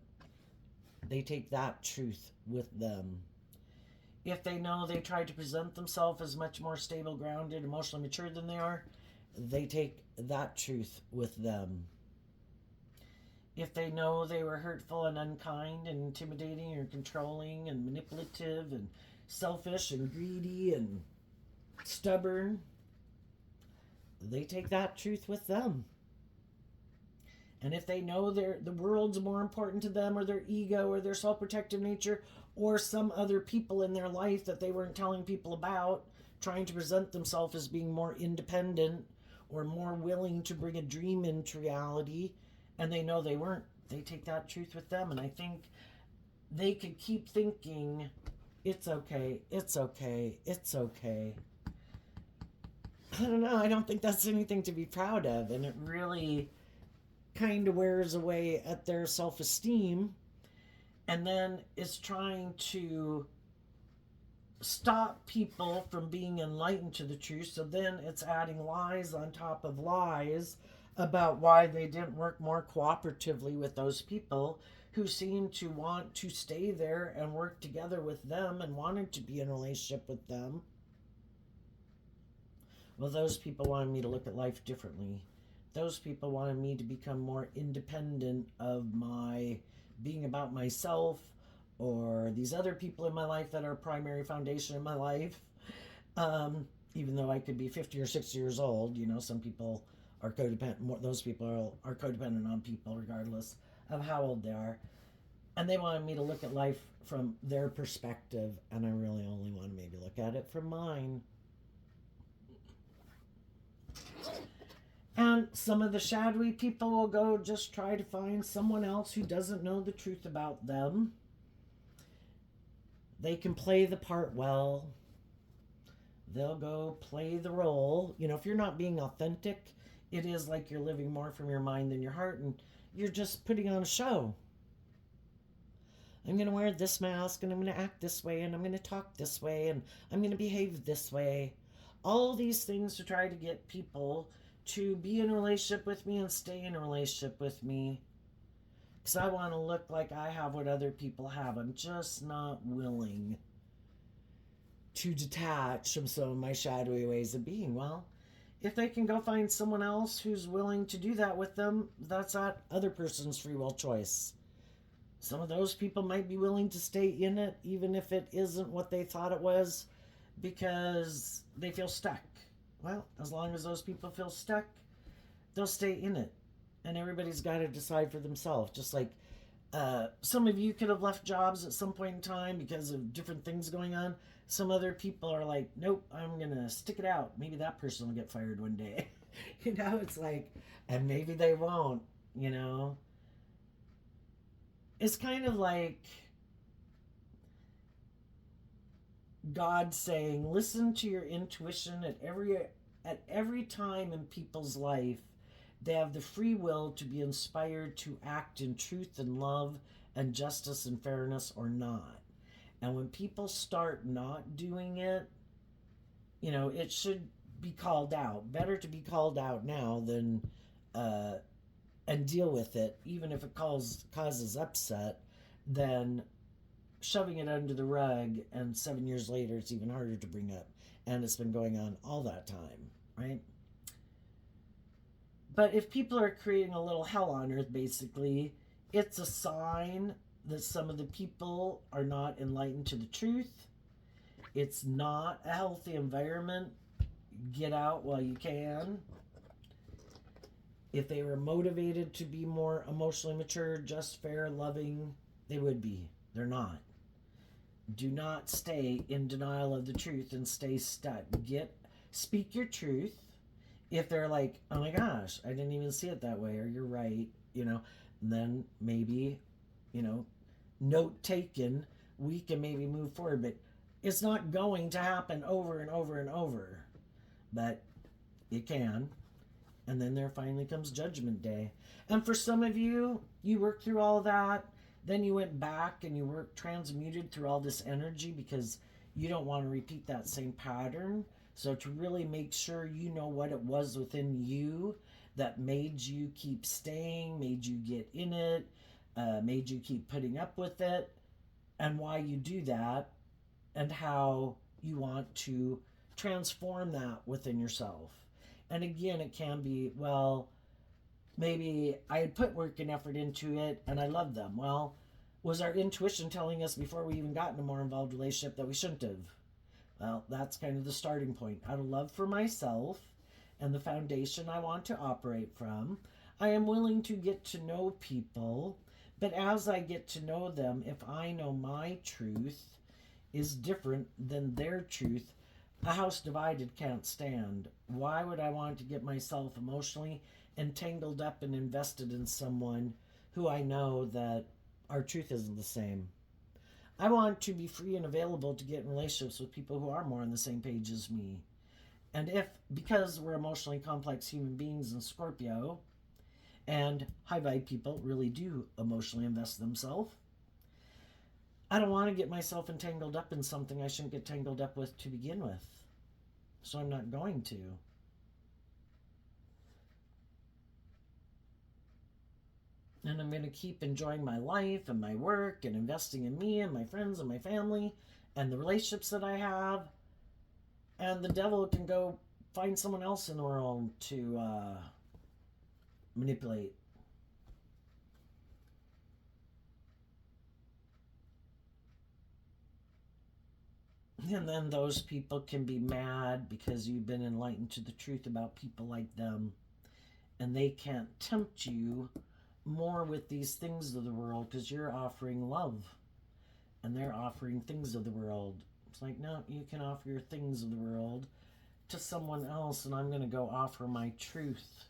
S1: they take that truth with them. If they know they tried to present themselves as much more stable, grounded, emotionally mature than they are, they take that truth with them. If they know they were hurtful and unkind and intimidating or controlling and manipulative and selfish and greedy and stubborn, they take that truth with them. And if they know the world's more important to them, or their ego, or their self-protective nature, or some other people in their life that they weren't telling people about, trying to present themselves as being more independent or more willing to bring a dream into reality, and they know they weren't, they take that truth with them. And I think they could keep thinking, it's okay, it's okay, it's okay. I don't know, I don't think that's anything to be proud of, and it really kind of wears away at their self-esteem, and then is trying to stop people from being enlightened to the truth. So then it's adding lies on top of lies about why they didn't work more cooperatively with those people who seemed to want to stay there and work together with them and wanted to be in a relationship with them. Well, those people wanted me to look at life differently. Those people wanted me to become more independent of my being about myself or these other people in my life that are primary foundation in my life. Even though I could be 50 or 60 years old, you know, some people are codependent. Those people are codependent on people regardless of how old they are. And they wanted me to look at life from their perspective, and I really only want to maybe look at it from mine. And some of the shadowy people will go just try to find someone else who doesn't know the truth about them. They can play the part well. They'll go play the role. You know, if you're not being authentic, it is like you're living more from your mind than your heart, and you're just putting on a show. I'm going to wear this mask, and I'm going to act this way, and I'm going to talk this way, and I'm going to behave this way. All these things to try to get people to be in a relationship with me and stay in a relationship with me. Because I want to look like I have what other people have. I'm just not willing to detach from some of my shadowy ways of being. Well, if they can go find someone else who's willing to do that with them, that's that other person's free will choice. Some of those people might be willing to stay in it, even if it isn't what they thought it was, because they feel stuck. Well, as long as those people feel stuck, they'll stay in it. And everybody's got to decide for themselves. Just like some of you could have left jobs at some point in time because of different things going on. Some other people are like, nope, I'm going to stick it out. Maybe that person will get fired one day. It's like, and maybe they won't, you know. It's kind of like God saying, listen to your intuition at every time in people's life. They have the free will to be inspired to act in truth and love and justice and fairness or not. And when people start not doing it, it should be called out. Better to be called out now than and deal with it, even if it causes upset, than shoving it under the rug, and 7 years later it's even harder to bring up, and it's been going on all that time, right? But if people are creating a little hell on earth, basically, it's a sign that some of the people are not enlightened to the truth. It's not a healthy environment. Get out while you can. If they were motivated to be more emotionally mature, just, fair, loving, they would be. They're not. Do not stay in denial of the truth and stay stuck. Speak your truth. If they're like, oh my gosh, I didn't even see it that way, or you're right, then maybe, note taken, we can maybe move forward. But it's not going to happen over and over and over. But it can. And then there finally comes Judgment Day. And for some of you, you worked through all of that. Then you went back and you were transmuted through all this energy because you don't want to repeat that same pattern. So to really make sure you know what it was within you that made you keep staying, made you get in it, made you keep putting up with it, and why you do that, and how you want to transform that within yourself. And again, it can be, well, maybe I had put work and effort into it and I love them. Well, was our intuition telling us before we even got in a more involved relationship that we shouldn't have? Well, that's kind of the starting point. Out of love for myself and the foundation I want to operate from, I am willing to get to know people. But as I get to know them, if I know my truth is different than their truth, a house divided can't stand. Why would I want to get myself emotionally entangled up and invested in someone who I know that our truth isn't the same? I want to be free and available to get in relationships with people who are more on the same page as me. And because we're emotionally complex human beings in Scorpio, and high vibe people really do emotionally invest themselves, I don't want to get myself entangled up in something I shouldn't get tangled up with to begin with. So I'm not going to. And I'm going to keep enjoying my life and my work and investing in me and my friends and my family and the relationships that I have. And the devil can go find someone else in the world to manipulate. And then those people can be mad because you've been enlightened to the truth about people like them. And they can't tempt you more with these things of the world because you're offering love. And they're offering things of the world. It's like, no, you can offer your things of the world to someone else, and I'm going to go offer my truth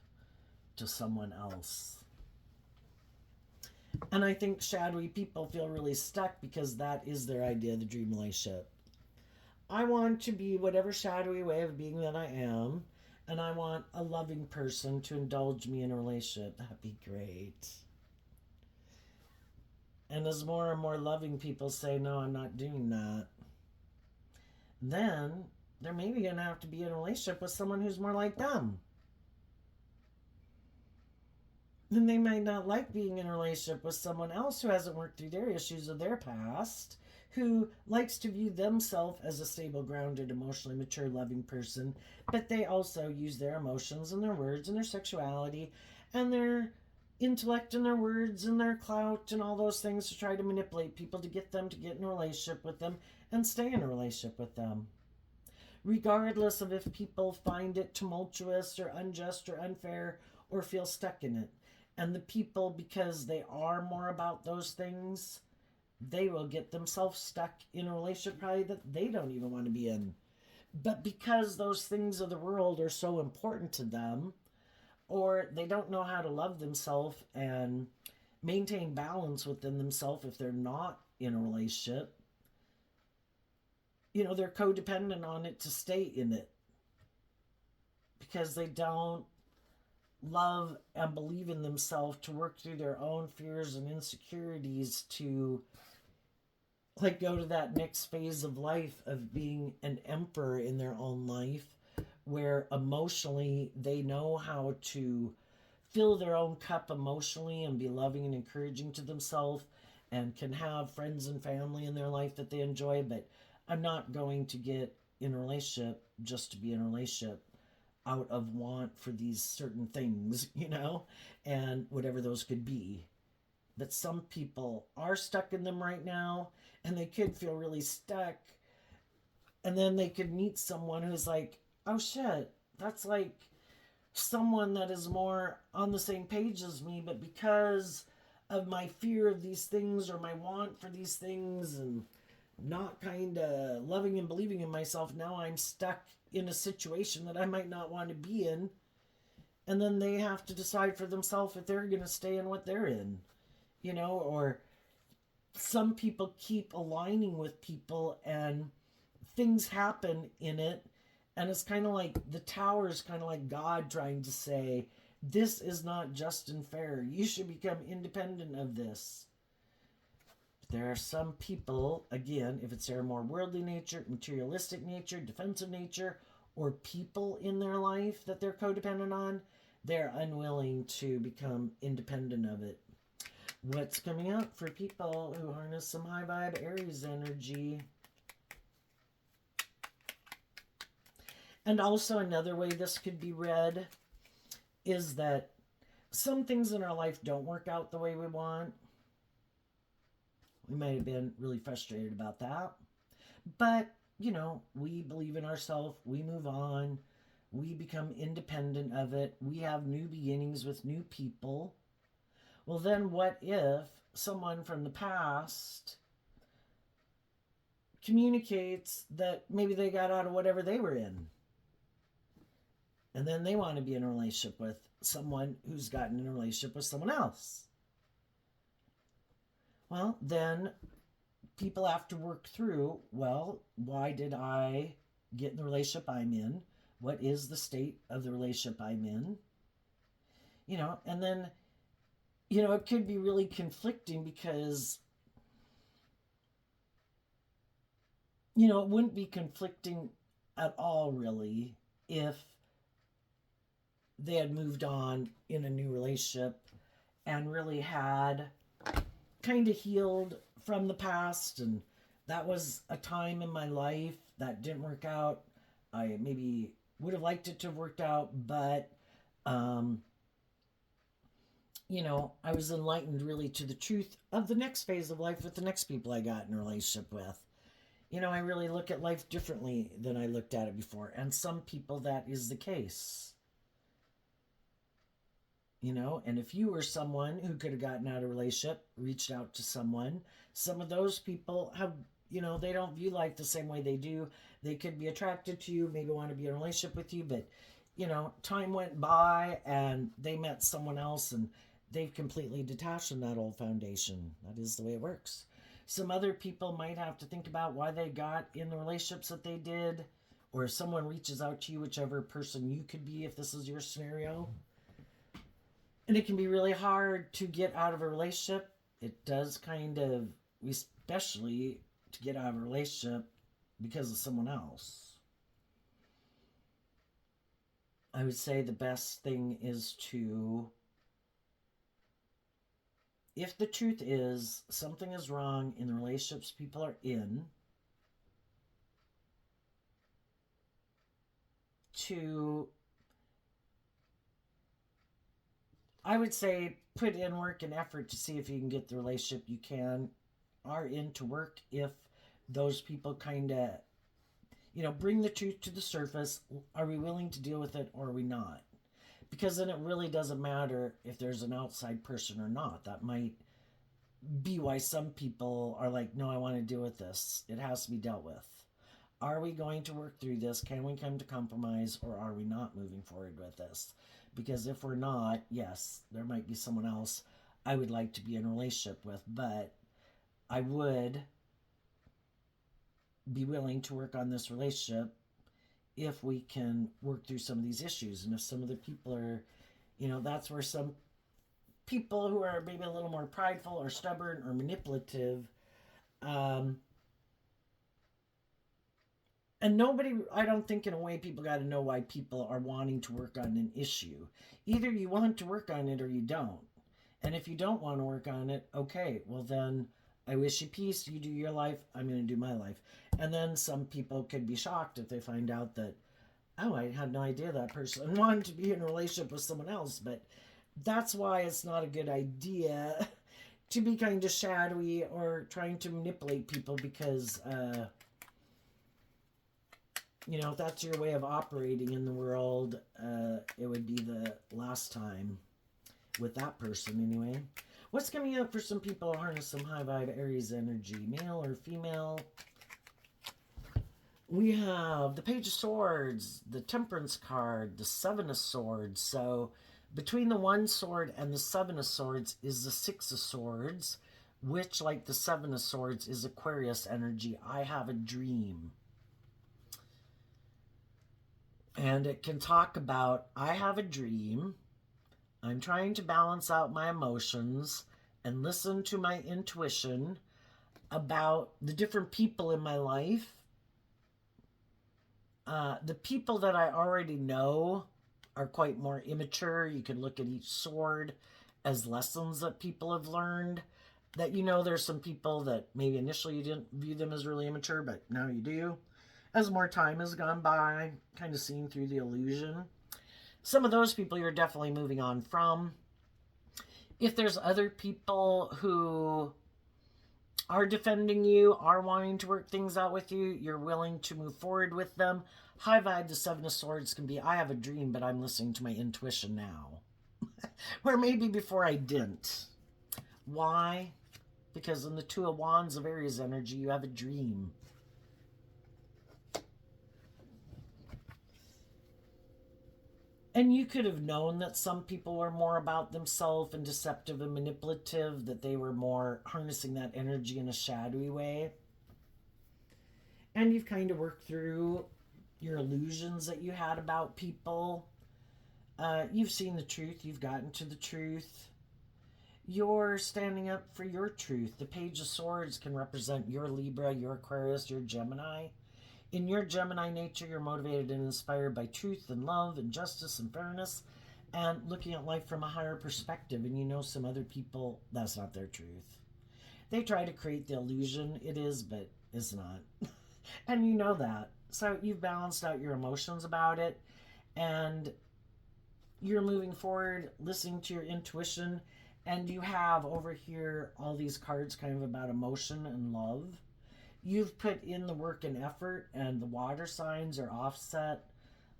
S1: to someone else. And I think shadowy people feel really stuck because that is their idea of the dream relationship. I want to be whatever shadowy way of being that I am, and I want a loving person to indulge me in a relationship. That'd be great. And as more and more loving people say, no, I'm not doing that, then they're maybe going to have to be in a relationship with someone who's more like them. Then they might not like being in a relationship with someone else who hasn't worked through their issues of their past, who likes to view themselves as a stable, grounded, emotionally mature, loving person, but they also use their emotions and their words and their sexuality and their intellect and their words and their clout and all those things to try to manipulate people to get them to get in a relationship with them and stay in a relationship with them. Regardless of if people find it tumultuous or unjust or unfair or feel stuck in it. And the people, because they are more about those things, they will get themselves stuck in a relationship probably that they don't even want to be in. But because those things of the world are so important to them, or they don't know how to love themselves and maintain balance within themselves if they're not in a relationship, they're codependent on it to stay in it because they don't love and believe in themselves to work through their own fears and insecurities to go to that next phase of life of being an emperor in their own life, where emotionally they know how to fill their own cup emotionally and be loving and encouraging to themselves and can have friends and family in their life that they enjoy. But I'm not going to get in a relationship just to be in a relationship out of want for these certain things, and whatever those could be. But some people are stuck in them right now, and they could feel really stuck. And then they could meet someone who's like, oh shit, that's like someone that is more on the same page as me, but because of my fear of these things or my want for these things and not kind of loving and believing in myself, now I'm stuck in a situation that I might not want to be in. And then they have to decide for themselves if they're going to stay in what they're in, or some people keep aligning with people and things happen in it. And it's kind of like the tower is kind of like God trying to say, this is not just and fair. You should become independent of this. There are some people, again, if it's their more worldly nature, materialistic nature, defensive nature, or people in their life that they're codependent on, they're unwilling to become independent of it. What's coming up for people who harness some high vibe Aries energy? And also another way this could be read is that some things in our life don't work out the way we want. We might have been really frustrated about that. But, we believe in ourselves. We move on. We become independent of it. We have new beginnings with new people. Well, then what if someone from the past communicates that maybe they got out of whatever they were in? And then they want to be in a relationship with someone who's gotten in a relationship with someone else. Well, then people have to work through, well, why did I get in the relationship I'm in? What is the state of the relationship I'm in? And then, it could be really conflicting because, it wouldn't be conflicting at all, really, if they had moved on in a new relationship and really had kind of healed from the past, and that was a time in my life that didn't work out. I maybe would have liked it to have worked out, but I was enlightened really to the truth of the next phase of life with the next people I got in a relationship with. I really look at life differently than I looked at it before, and some people that is the case. And if you were someone who could have gotten out of a relationship, reached out to someone, some of those people have, they don't view life the same way they do. They could be attracted to you, maybe want to be in a relationship with you, but, time went by and they met someone else and they've completely detached from that old foundation. That is the way it works. Some other people might have to think about why they got in the relationships that they did, or if someone reaches out to you, whichever person you could be if this is your scenario. And it can be really hard to get out of a relationship. It does kind of, especially to get out of a relationship because of someone else. I would say the best thing is to, if the truth is something is wrong in the relationships people are in, to, I would say, put in work and effort to see if you can get the relationship you are in to work. If those people kind of, bring the truth to the surface, are we willing to deal with it or are we not? Because then it really doesn't matter if there's an outside person or not. That might be why some people are like, no, I want to deal with this. It has to be dealt with. Are we going to work through this? Can we come to compromise, or are we not moving forward with this? Because if we're not, yes, there might be someone else I would like to be in a relationship with, but I would be willing to work on this relationship if we can work through some of these issues. And if some of the people are, that's where some people who are maybe a little more prideful or stubborn or manipulative, and nobody, I don't think in a way people got to know why people are wanting to work on an issue. Either you want to work on it or you don't. And if you don't want to work on it, okay, well then I wish you peace. You do your life. I'm going to do my life. And then some people could be shocked if they find out that, oh, I had no idea that person wanted to be in a relationship with someone else. But that's why it's not a good idea to be kind of shadowy or trying to manipulate people, because, if that's your way of operating in the world, it would be the last time with that person anyway. What's coming up for some people who harness some high vibe Aries energy, male or female? We have the Page of Swords, the Temperance card, the Seven of Swords. So between the One Sword and the Seven of Swords is the Six of Swords, which, like the Seven of Swords, is Aquarius energy. I have a dream. And it can talk about, I have a dream. I'm trying to balance out my emotions and listen to my intuition about the different people in my life. The people that I already know are quite more immature. You can look at each sword as lessons that people have learned. That, there's some people that maybe initially you didn't view them as really immature, but now you do. As more time has gone by, kind of seeing through the illusion. Some of those people you're definitely moving on from. If there's other people who are defending you, are wanting to work things out with you, you're willing to move forward with them. High vibe, the Seven of Swords can be, I have a dream, but I'm listening to my intuition now. Where maybe before I didn't. Why? Because in the Two of Wands of Aries energy, you have a dream. And you could have known that some people were more about themselves and deceptive and manipulative, that they were more harnessing that energy in a shadowy way. And you've kind of worked through your illusions that you had about people. You've seen the truth. You've gotten to the truth. You're standing up for your truth. The Page of Swords can represent your Libra, your Aquarius, your Gemini. In your Gemini nature, you're motivated and inspired by truth and love and justice and fairness and looking at life from a higher perspective. And some other people, that's not their truth. They try to create the illusion it is, but it's not. And you know that. So you've balanced out your emotions about it, and you're moving forward, listening to your intuition, and you have over here all these cards kind of about emotion and love. You've put in the work and effort, and the water signs are offset.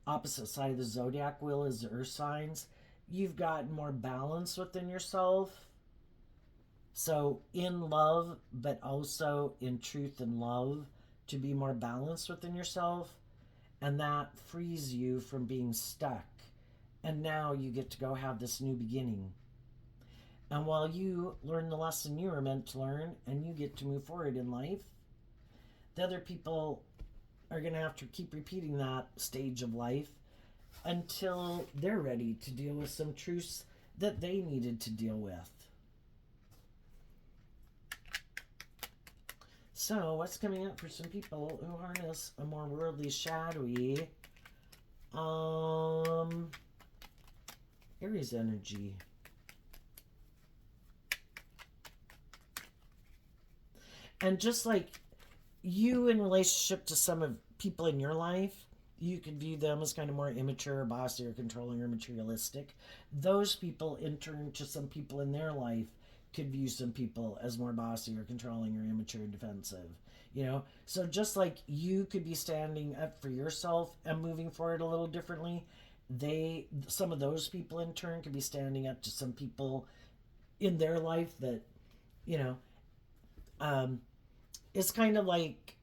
S1: Opposite side of the zodiac wheel is the earth signs. You've gotten more balance within yourself. So in love, but also in truth and love, to be more balanced within yourself. And that frees you from being stuck. And now you get to go have this new beginning. And while you learn the lesson you were meant to learn, and you get to move forward in life, the other people are going to have to keep repeating that stage of life until they're ready to deal with some truths that they needed to deal with. So, what's coming up for some people who harness a more worldly, shadowy Aries energy? And just like you in relationship to some of people in your life, you could view them as kind of more immature, bossy, or controlling, or materialistic. Those people, in turn, to some people in their life, could view some people as more bossy, or controlling, or immature, and defensive. You know, so just like you could be standing up for yourself and moving forward a little differently, some of those people in turn could be standing up to some people in their life that, you know, it's kind of like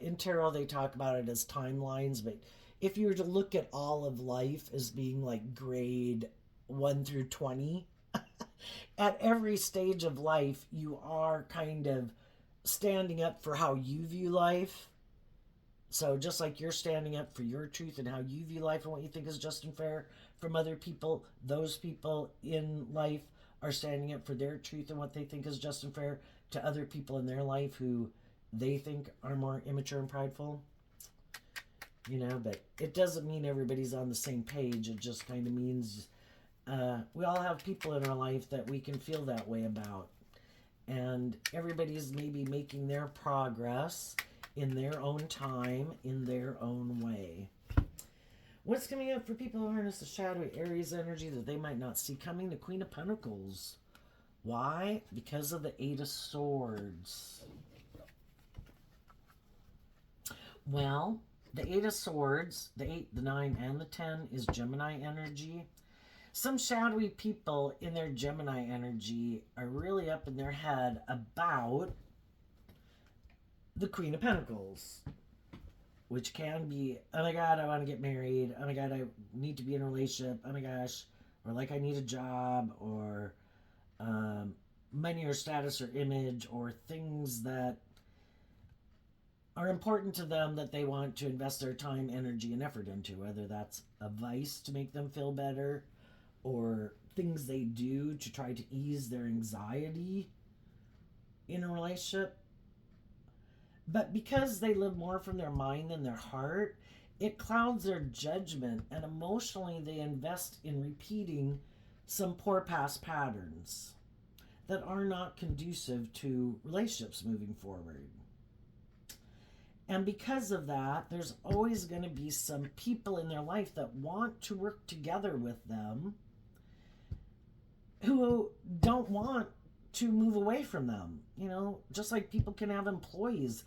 S1: in tarot they talk about it as timelines, but if you were to look at all of life as being like grade 1 through 20, at every stage of life you are kind of standing up for how you view life. So just like you're standing up for your truth and how you view life and what you think is just and fair from other people, those people in life are standing up for their truth and what they think is just and fair to other people in their life who they think are more immature and prideful. You know, but it doesn't mean everybody's on the same page. It just kind of means we all have people in our life that we can feel that way about. And everybody's maybe making their progress in their own time, in their own way. What's coming up for people who harness the shadowy Aries energy that they might not see coming? The Queen of Pentacles. Why? Because of the Eight of Swords. Well, the Eight of Swords, the 8, the 9, and the 10 is Gemini energy. Some shadowy people in their Gemini energy are really up in their head about the Queen of Pentacles, which can be, oh my God, I want to get married. Oh my God, I need to be in a relationship. Oh my gosh, or like I need a job, or money or status or image, or things that are important to them that they want to invest their time, energy, and effort into, whether that's a vice to make them feel better, or things they do to try to ease their anxiety in a relationship. But because they live more from their mind than their heart, it clouds their judgment, and emotionally they invest in repeating some poor past patterns that are not conducive to relationships moving forward. And because of that, there's always going to be some people in their life that want to work together with them who don't want to move away from them. You know, just like people can have employees.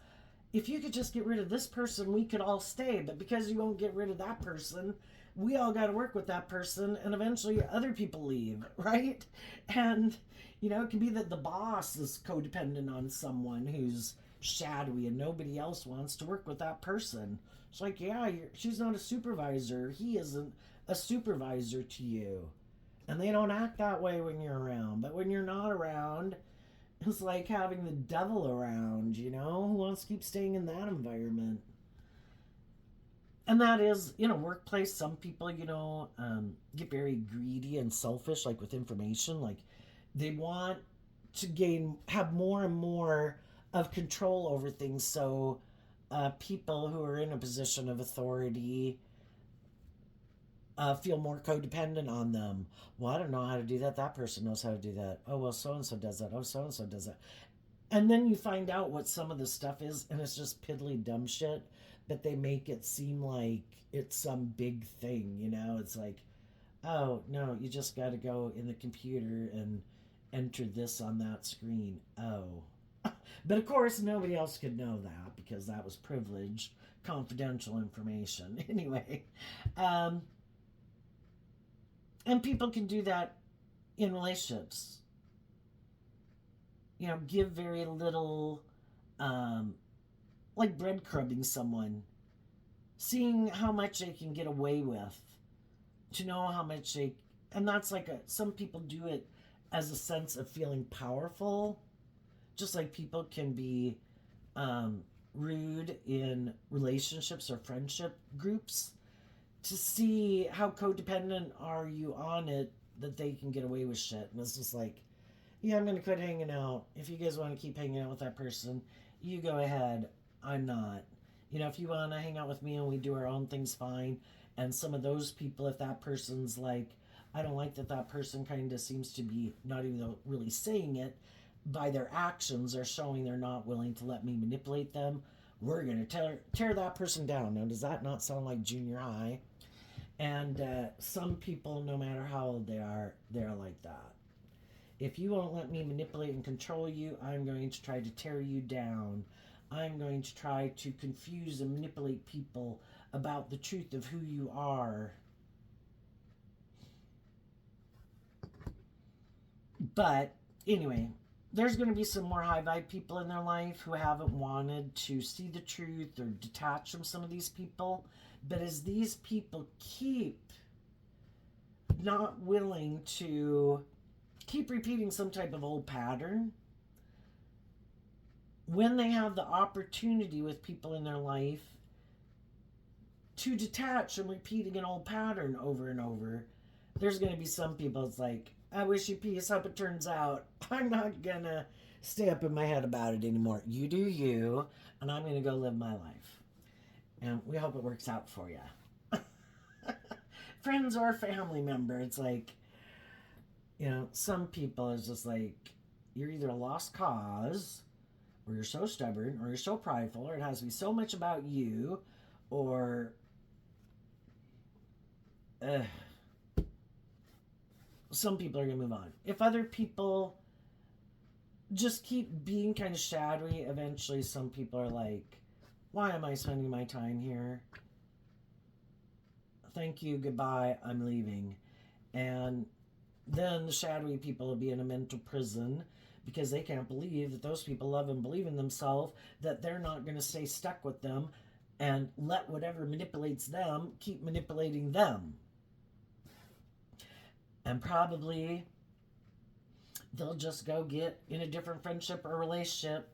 S1: If you could just get rid of this person, we could all stay. But because you won't get rid of that person, we all got to work with that person, and eventually other people leave, right? And, you know, it can be that the boss is codependent on someone who's shadowy and nobody else wants to work with that person. It's like, yeah, she's not a supervisor. He isn't a supervisor to you. And they don't act that way when you're around. But when you're not around, it's like having the devil around, you know? Who wants to keep staying in that environment? And that is, in a workplace, some people, you know, get very greedy and selfish, like with information. Like they want to have more and more of control over things. So people who are in a position of authority feel more codependent on them. Well, I don't know how to do that. That person knows how to do that. Oh, well, so-and-so does that. Oh, so-and-so does that. And then you find out what some of the stuff is, and it's just piddly dumb shit, but they make it seem like it's some big thing, you know? It's like, oh, no, you just got to go in the computer and enter this on that screen. Oh. But of course, nobody else could know that because that was privileged, confidential information. Anyway, and people can do that in relationships. You know, give very little, like breadcrumbing someone, seeing how much they can get away with, to know how much they, and that's like some people do it as a sense of feeling powerful, just like people can be rude in relationships or friendship groups to see how codependent are you on it that they can get away with shit. And it's just like, yeah, I'm going to quit hanging out. If you guys want to keep hanging out with that person, you go ahead. I'm not. You know, if you want to hang out with me and we do our own things, fine. And some of those people, if that person's like, I don't like that that person kind of seems to be not even really saying it, by their actions are showing they're not willing to let me manipulate them. We're going to tear that person down. Now, does that not sound like junior high? And some people, no matter how old they're like that. If you won't let me manipulate and control you, I'm going to try to tear you down. I'm going to try to confuse and manipulate people about the truth of who you are. But anyway, there's going to be some more high vibe people in their life who haven't wanted to see the truth or detach from some of these people. But as these people keep not willing to keep repeating some type of old pattern, when they have the opportunity with people in their life to detach from repeating an old pattern over and over, there's going to be some people it's like, I wish you peace, hope it turns out. I'm not going to stay up in my head about it anymore. You do you, and I'm going to go live my life. And we hope it works out for you. Friends or family member, it's like, you know, some people is just like, you're either a lost cause, or you're so stubborn, or you're so prideful, or it has to be so much about you, or some people are going to move on. If other people just keep being kind of shadowy, eventually some people are like, why am I spending my time here? Thank you, goodbye, I'm leaving. And then the shadowy people will be in a mental prison because they can't believe that those people love and believe in themselves, that they're not going to stay stuck with them and let whatever manipulates them keep manipulating them. And probably they'll just go get in a different friendship or relationship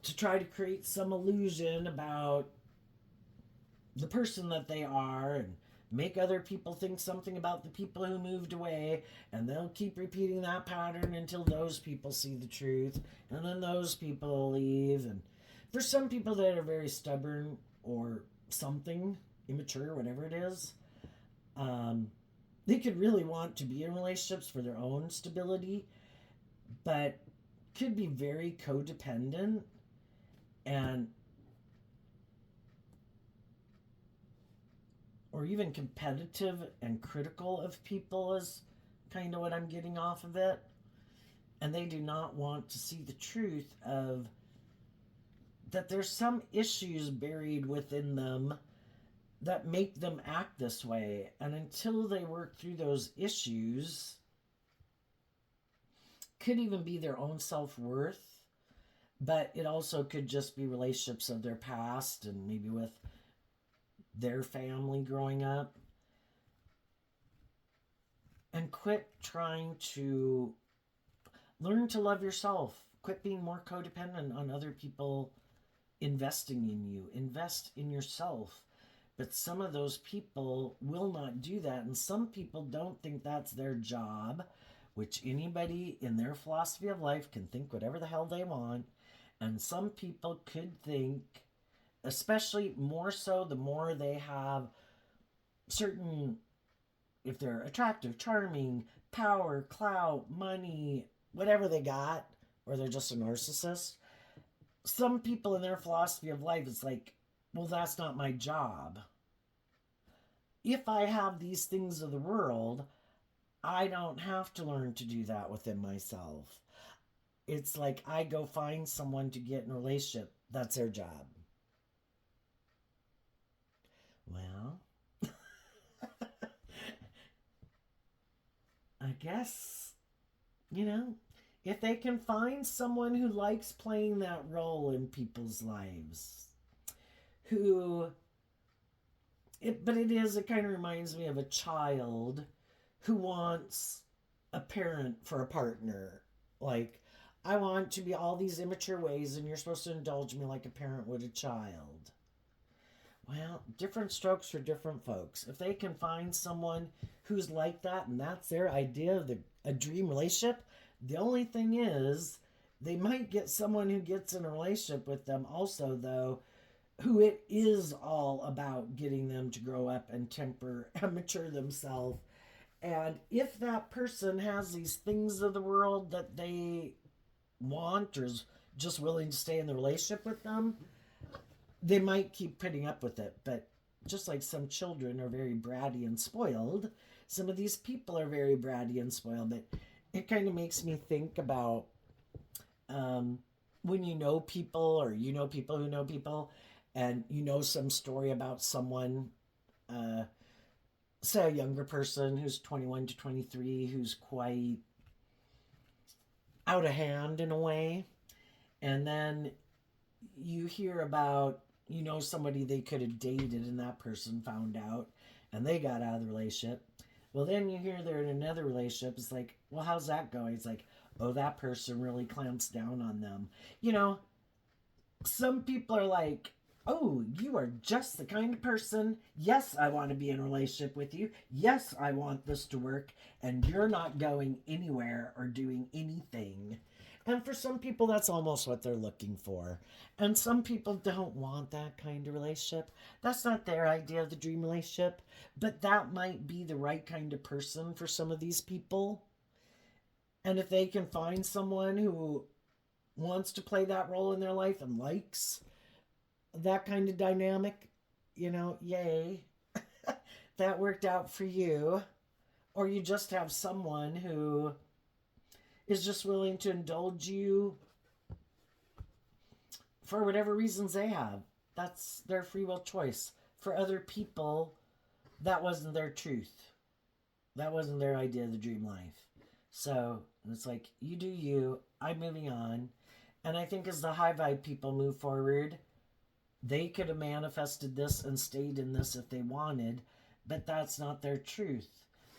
S1: to try to create some illusion about the person that they are and make other people think something about the people who moved away, and they'll keep repeating that pattern until those people see the truth, and then those people leave. And for some people that are very stubborn or something, immature, whatever it is, they could really want to be in relationships for their own stability, but could be very codependent and or even competitive and critical of people is kind of what I'm getting off of it. And they do not want to see the truth of that there's some issues buried within them that make them act this way. And until they work through those issues, could even be their own self-worth, but it also could just be relationships of their past and maybe with their family growing up. And quit trying to learn to love yourself. Quit being more codependent on other people investing in you. Invest in yourself. But some of those people will not do that. And some people don't think that's their job, which anybody in their philosophy of life can think whatever the hell they want. And some people could think, especially more so the more they have certain, if they're attractive, charming, power, clout, money, whatever they got, or they're just a narcissist, some people in their philosophy of life, it's like, well, that's not my job. If I have these things of the world, I don't have to learn to do that within myself. It's like I go find someone to get in a relationship. That's their job. Well, I guess, you know, if they can find someone who likes playing that role in people's lives, but it kind of reminds me of a child who wants a parent for a partner. Like, I want to be all these immature ways, and you're supposed to indulge me like a parent would a child. Well, different strokes for different folks. If they can find someone who's like that and that's their idea of a dream relationship, the only thing is they might get someone who gets in a relationship with them also, though, who it is all about getting them to grow up and temper and mature themselves. And if that person has these things of the world that they want or is just willing to stay in the relationship with them, they might keep putting up with it. But just like some children are very bratty and spoiled, some of these people are very bratty and spoiled. But it kind of makes me think about when you know people, or you know people who know people, and you know some story about someone, uh, say a younger person who's 21 to 23, who's quite out of hand in a way, and then you hear about, you know, somebody they could have dated and that person found out and they got out of the relationship. Well, then you hear they're in another relationship. It's like, well, how's that going? It's like, oh, that person really clamps down on them. You know, some people are like, oh, you are just the kind of person. Yes, I want to be in a relationship with you. Yes, I want this to work. And you're not going anywhere or doing anything. And for some people, that's almost what they're looking for. And some people don't want that kind of relationship. That's not their idea of the dream relationship. But that might be the right kind of person for some of these people. And if they can find someone who wants to play that role in their life and likes that kind of dynamic, you know, yay. That worked out for you. Or you just have someone who is just willing to indulge you for whatever reasons they have. That's their free will choice. For other people, that wasn't their truth. That wasn't their idea of the dream life. So it's like, you do you, I'm moving on. And I think as the high vibe people move forward, they could have manifested this and stayed in this if they wanted, but that's not their truth.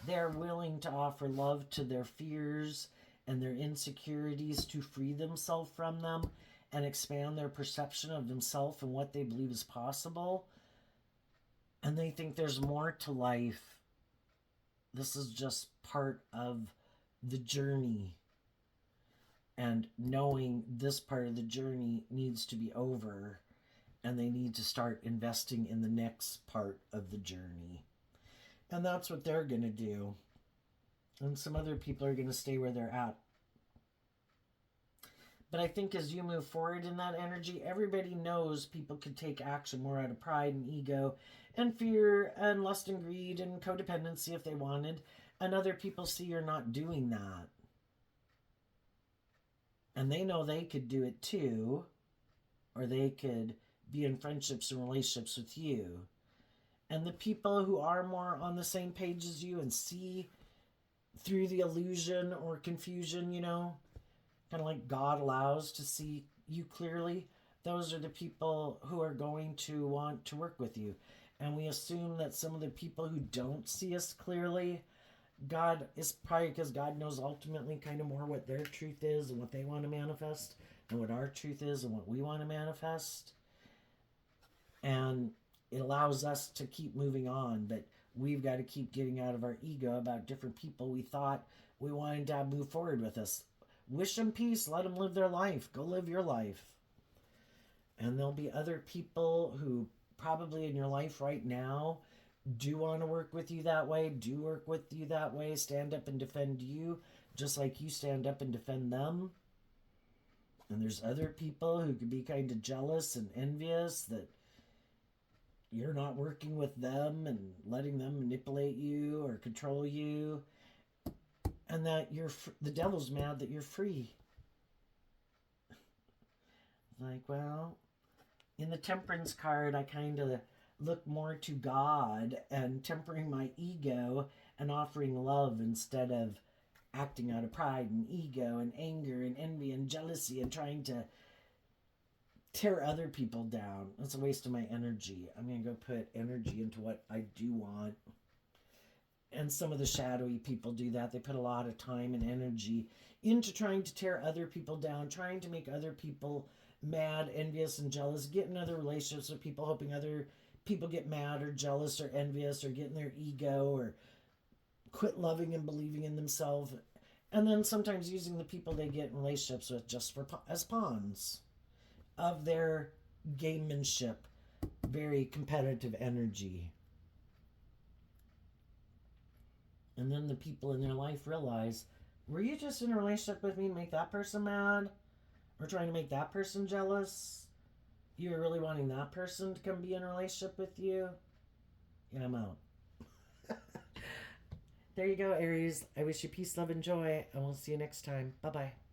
S1: They're willing to offer love to their fears and their insecurities to free themselves from them and expand their perception of themselves and what they believe is possible. And they think there's more to life. This is just part of the journey. And knowing this part of the journey needs to be over, and they need to start investing in the next part of the journey. And that's what they're going to do. And some other people are going to stay where they're at. But I think as you move forward in that energy, everybody knows people could take action more out of pride and ego and fear and lust and greed and codependency if they wanted. And other people see you're not doing that. And they know they could do it too. Or they could be in friendships and relationships with you. And the people who are more on the same page as you and see through the illusion or confusion, you know, kind of like God allows to see you clearly, those are the people who are going to want to work with you. And we assume that some of the people who don't see us clearly, God is probably because God knows ultimately kind of more what their truth is and what they want to manifest, and what our truth is and what we want to manifest. And it allows us to keep moving on, but we've got to keep getting out of our ego about different people we thought we wanted to move forward with us. Wish them peace, let them live their life. Go live your life. And there'll be other people who probably in your life right now do want to work with you that way, do work with you that way, stand up and defend you, just like you stand up and defend them. And there's other people who could be kind of jealous and envious that you're not working with them and letting them manipulate you or control you. And that the devil's mad that you're free. Like, well, in the temperance card, I kind of look more to God and tempering my ego and offering love instead of acting out of pride and ego and anger and envy and jealousy and trying to tear other people down. That's a waste of my energy. I'm going to go put energy into what I do want. And some of the shadowy people do that. They put a lot of time and energy into trying to tear other people down, trying to make other people mad, envious, and jealous, get in other relationships with people, hoping other people get mad or jealous or envious or get in their ego or quit loving and believing in themselves. And then sometimes using the people they get in relationships with just for as pawns of their gamemanship, very competitive energy. And then the people in their life realize, were you just in a relationship with me to make that person mad? Or trying to make that person jealous? You were really wanting that person to come be in a relationship with you? Yeah, I'm out. There you go, Aries. I wish you peace, love, and joy, and we'll see you next time. Bye-bye.